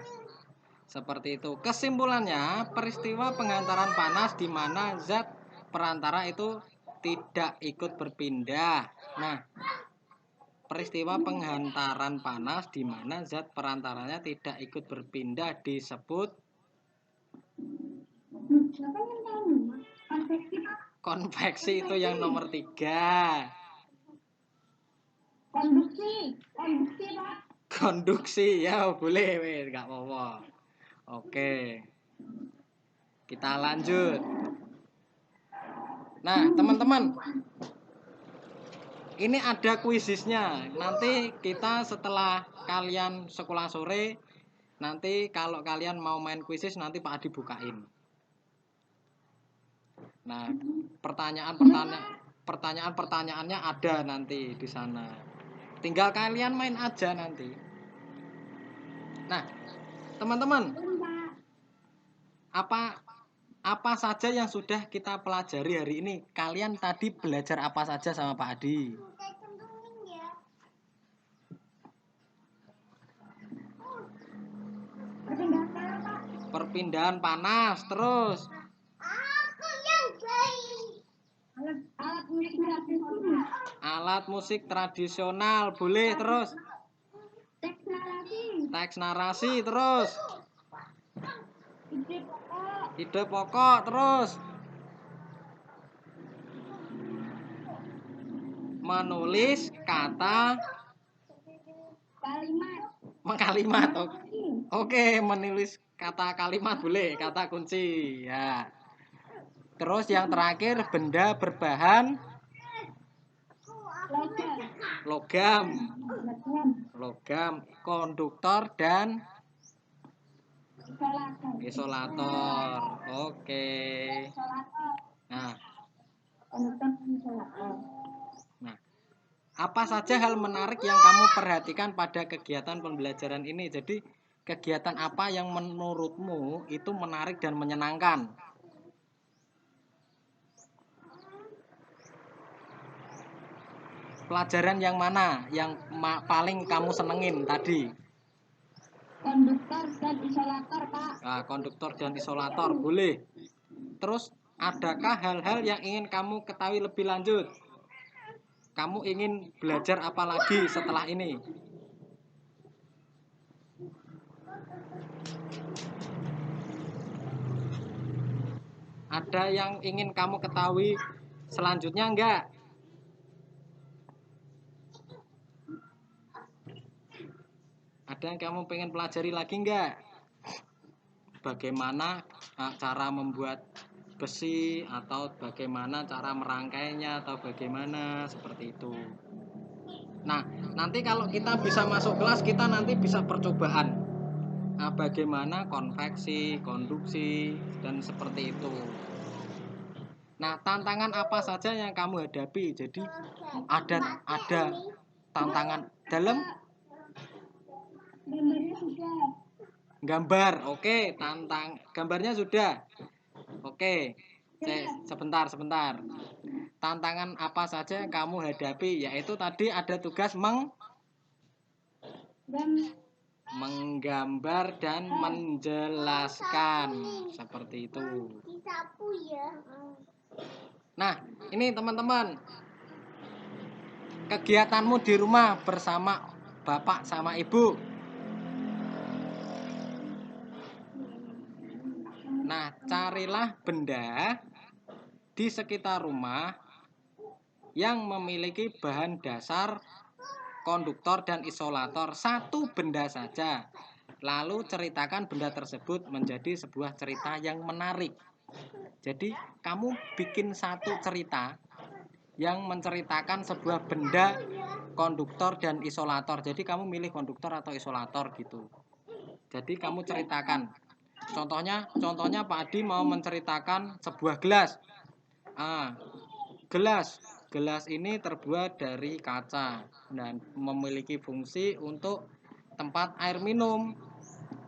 seperti itu. Kesimpulannya, peristiwa penghantaran panas di mana zat perantara itu tidak ikut berpindah. Nah, peristiwa penghantaran panas di mana zat perantaranya tidak ikut berpindah disebut konveksi. Itu yang nomor 3. Konduksi ya boleh, nggak apa-apa. Oke. Kita lanjut. Nah, teman-teman, ini ada kuisisnya. Nanti kita setelah kalian sekolah sore, nanti kalau kalian mau main kuisis nanti Pak Adi bukain. Nah, pertanyaan-pertanyaannya ada nanti di sana. Tinggal kalian main aja nanti. Nah, teman-teman, apa saja yang sudah kita pelajari hari ini? Kalian tadi belajar apa saja sama Pak Adi? Kita centungin ya. Perpindahan panas, terus Aku yang baik. alat musik tradisional, boleh, terus Teks narasi, teks narasi, terus ide pokok, ide pokok, terus menulis kata kalimat, kalimat. Oke, menulis kata kalimat boleh, kata kunci ya. Terus yang terakhir benda berbahan logam, logam, konduktor dan isolator, isolator. Oke. Nah, Nah, apa saja hal menarik yang kamu perhatikan pada kegiatan pembelajaran ini? Jadi, kegiatan apa yang menurutmu itu menarik dan menyenangkan? Pelajaran yang mana yang paling kamu senengin tadi? konduktor dan isolator, Pak. Nah, konduktor dan isolator, boleh. Terus, adakah hal-hal yang ingin kamu ketahui lebih lanjut? Kamu ingin belajar apa lagi setelah ini? Ada yang ingin kamu ketahui selanjutnya enggak? Ada yang kamu pengen pelajari lagi enggak? Bagaimana cara membuat besi, atau bagaimana cara merangkainya, atau bagaimana seperti itu. Nah, nanti kalau kita bisa masuk kelas, kita nanti bisa percobaan. Bagaimana konveksi, konduksi, dan seperti itu. Nah, tantangan apa saja yang kamu hadapi? Jadi ada tantangan dalam Gambarnya sudah. gambar. Oke, gambarnya sudah. Oke. Sebentar. Tantangan apa saja yang kamu hadapi? Yaitu tadi ada tugas menggambar dan menjelaskan. Seperti itu. Disapu ya. Nah, ini teman-teman, kegiatanmu di rumah bersama bapak sama ibu. Nah, carilah benda di sekitar rumah yang memiliki bahan dasar konduktor dan isolator, satu benda saja. Lalu ceritakan benda tersebut menjadi sebuah cerita yang menarik. Jadi, kamu bikin satu cerita yang menceritakan sebuah benda konduktor dan isolator. Jadi kamu milih konduktor atau isolator gitu. Jadi kamu ceritakan. Contohnya Pak Adi mau menceritakan sebuah gelas. Gelas ini terbuat dari kaca dan memiliki fungsi untuk tempat air minum.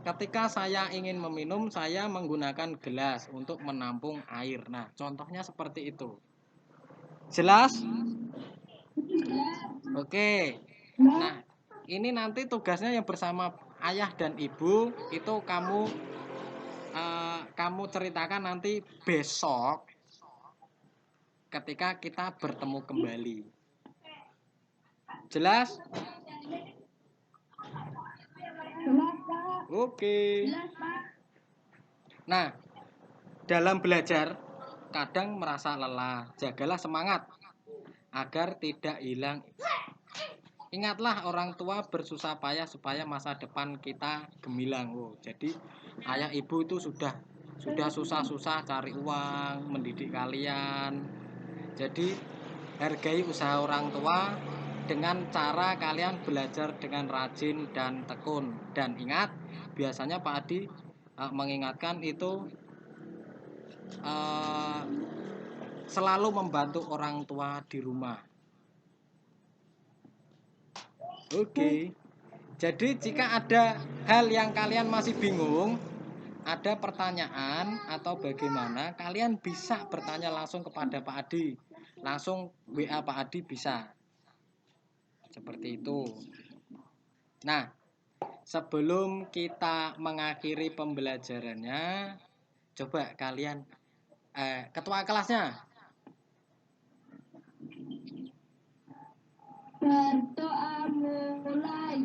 Ketika saya ingin meminum, saya menggunakan gelas untuk menampung air. Nah, contohnya seperti itu. Jelas? Oke. Nah, ini nanti tugasnya yang bersama ayah dan ibu itu kamu ceritakan nanti besok ketika kita bertemu kembali. Jelas? Oke. Nah, dalam belajar kadang merasa lelah, jagalah semangat agar tidak hilang. Ingatlah orang tua bersusah payah supaya masa depan kita gemilang. Jadi ayah ibu itu sudah sudah susah-susah cari uang, mendidik kalian. Jadi hargai usaha orang tua dengan cara kalian belajar dengan rajin dan tekun. Dan ingat, biasanya Pak Adi mengingatkan itu selalu membantu orang tua di rumah. Oke. Jadi jika ada hal yang kalian masih bingung, ada pertanyaan atau bagaimana, kalian bisa bertanya langsung kepada Pak Adi. Langsung WA Pak Adi bisa. Seperti itu. Nah, sebelum kita mengakhiri pembelajarannya, coba kalian ketua kelasnya Berdoa mulai.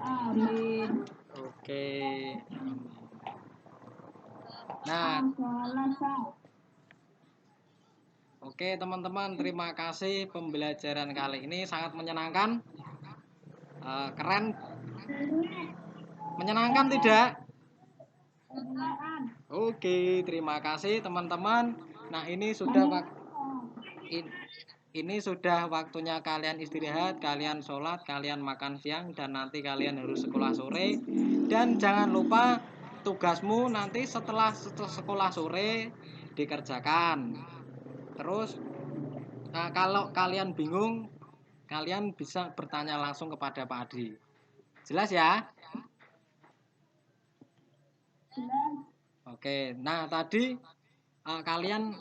Amin. Oke. Nah, oke teman-teman, terima kasih pembelajaran kali ini sangat menyenangkan. Keren. Menyenangkan tidak? Oke, terima kasih teman-teman. Nah, ini sudah waktunya kalian istirahat, kalian sholat, kalian makan siang, dan nanti kalian harus sekolah sore. Dan jangan lupa tugasmu nanti setelah sekolah sore dikerjakan. Terus kalau kalian bingung, kalian bisa bertanya langsung kepada Pak Adi. Jelas ya? Oke, nah tadi kalian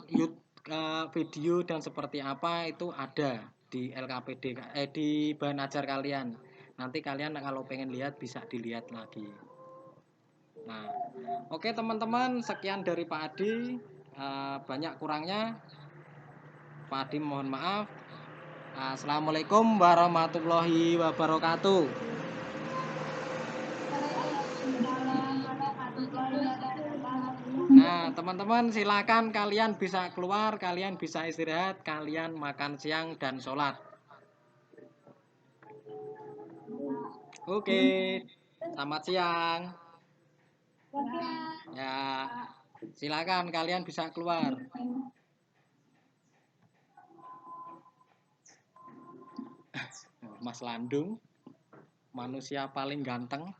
video dan seperti apa itu ada di LKPD, di bahan ajar kalian. Nanti kalian kalau pengen lihat bisa dilihat lagi. Nah, oke teman-teman, sekian dari Pak Adi. Banyak kurangnya, Pak Adi mohon maaf. Assalamualaikum warahmatullahi wabarakatuh. Nah, teman-teman silakan kalian bisa keluar, kalian bisa istirahat, kalian makan siang dan sholat. Oke, selamat siang. Ya, silakan kalian bisa keluar. Mas Landung, manusia paling ganteng.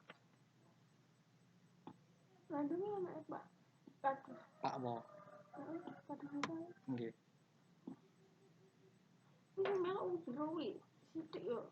Landungnya anak Pak. Pak Wo. Nggih. Ini melok jero wi. Sithik yo.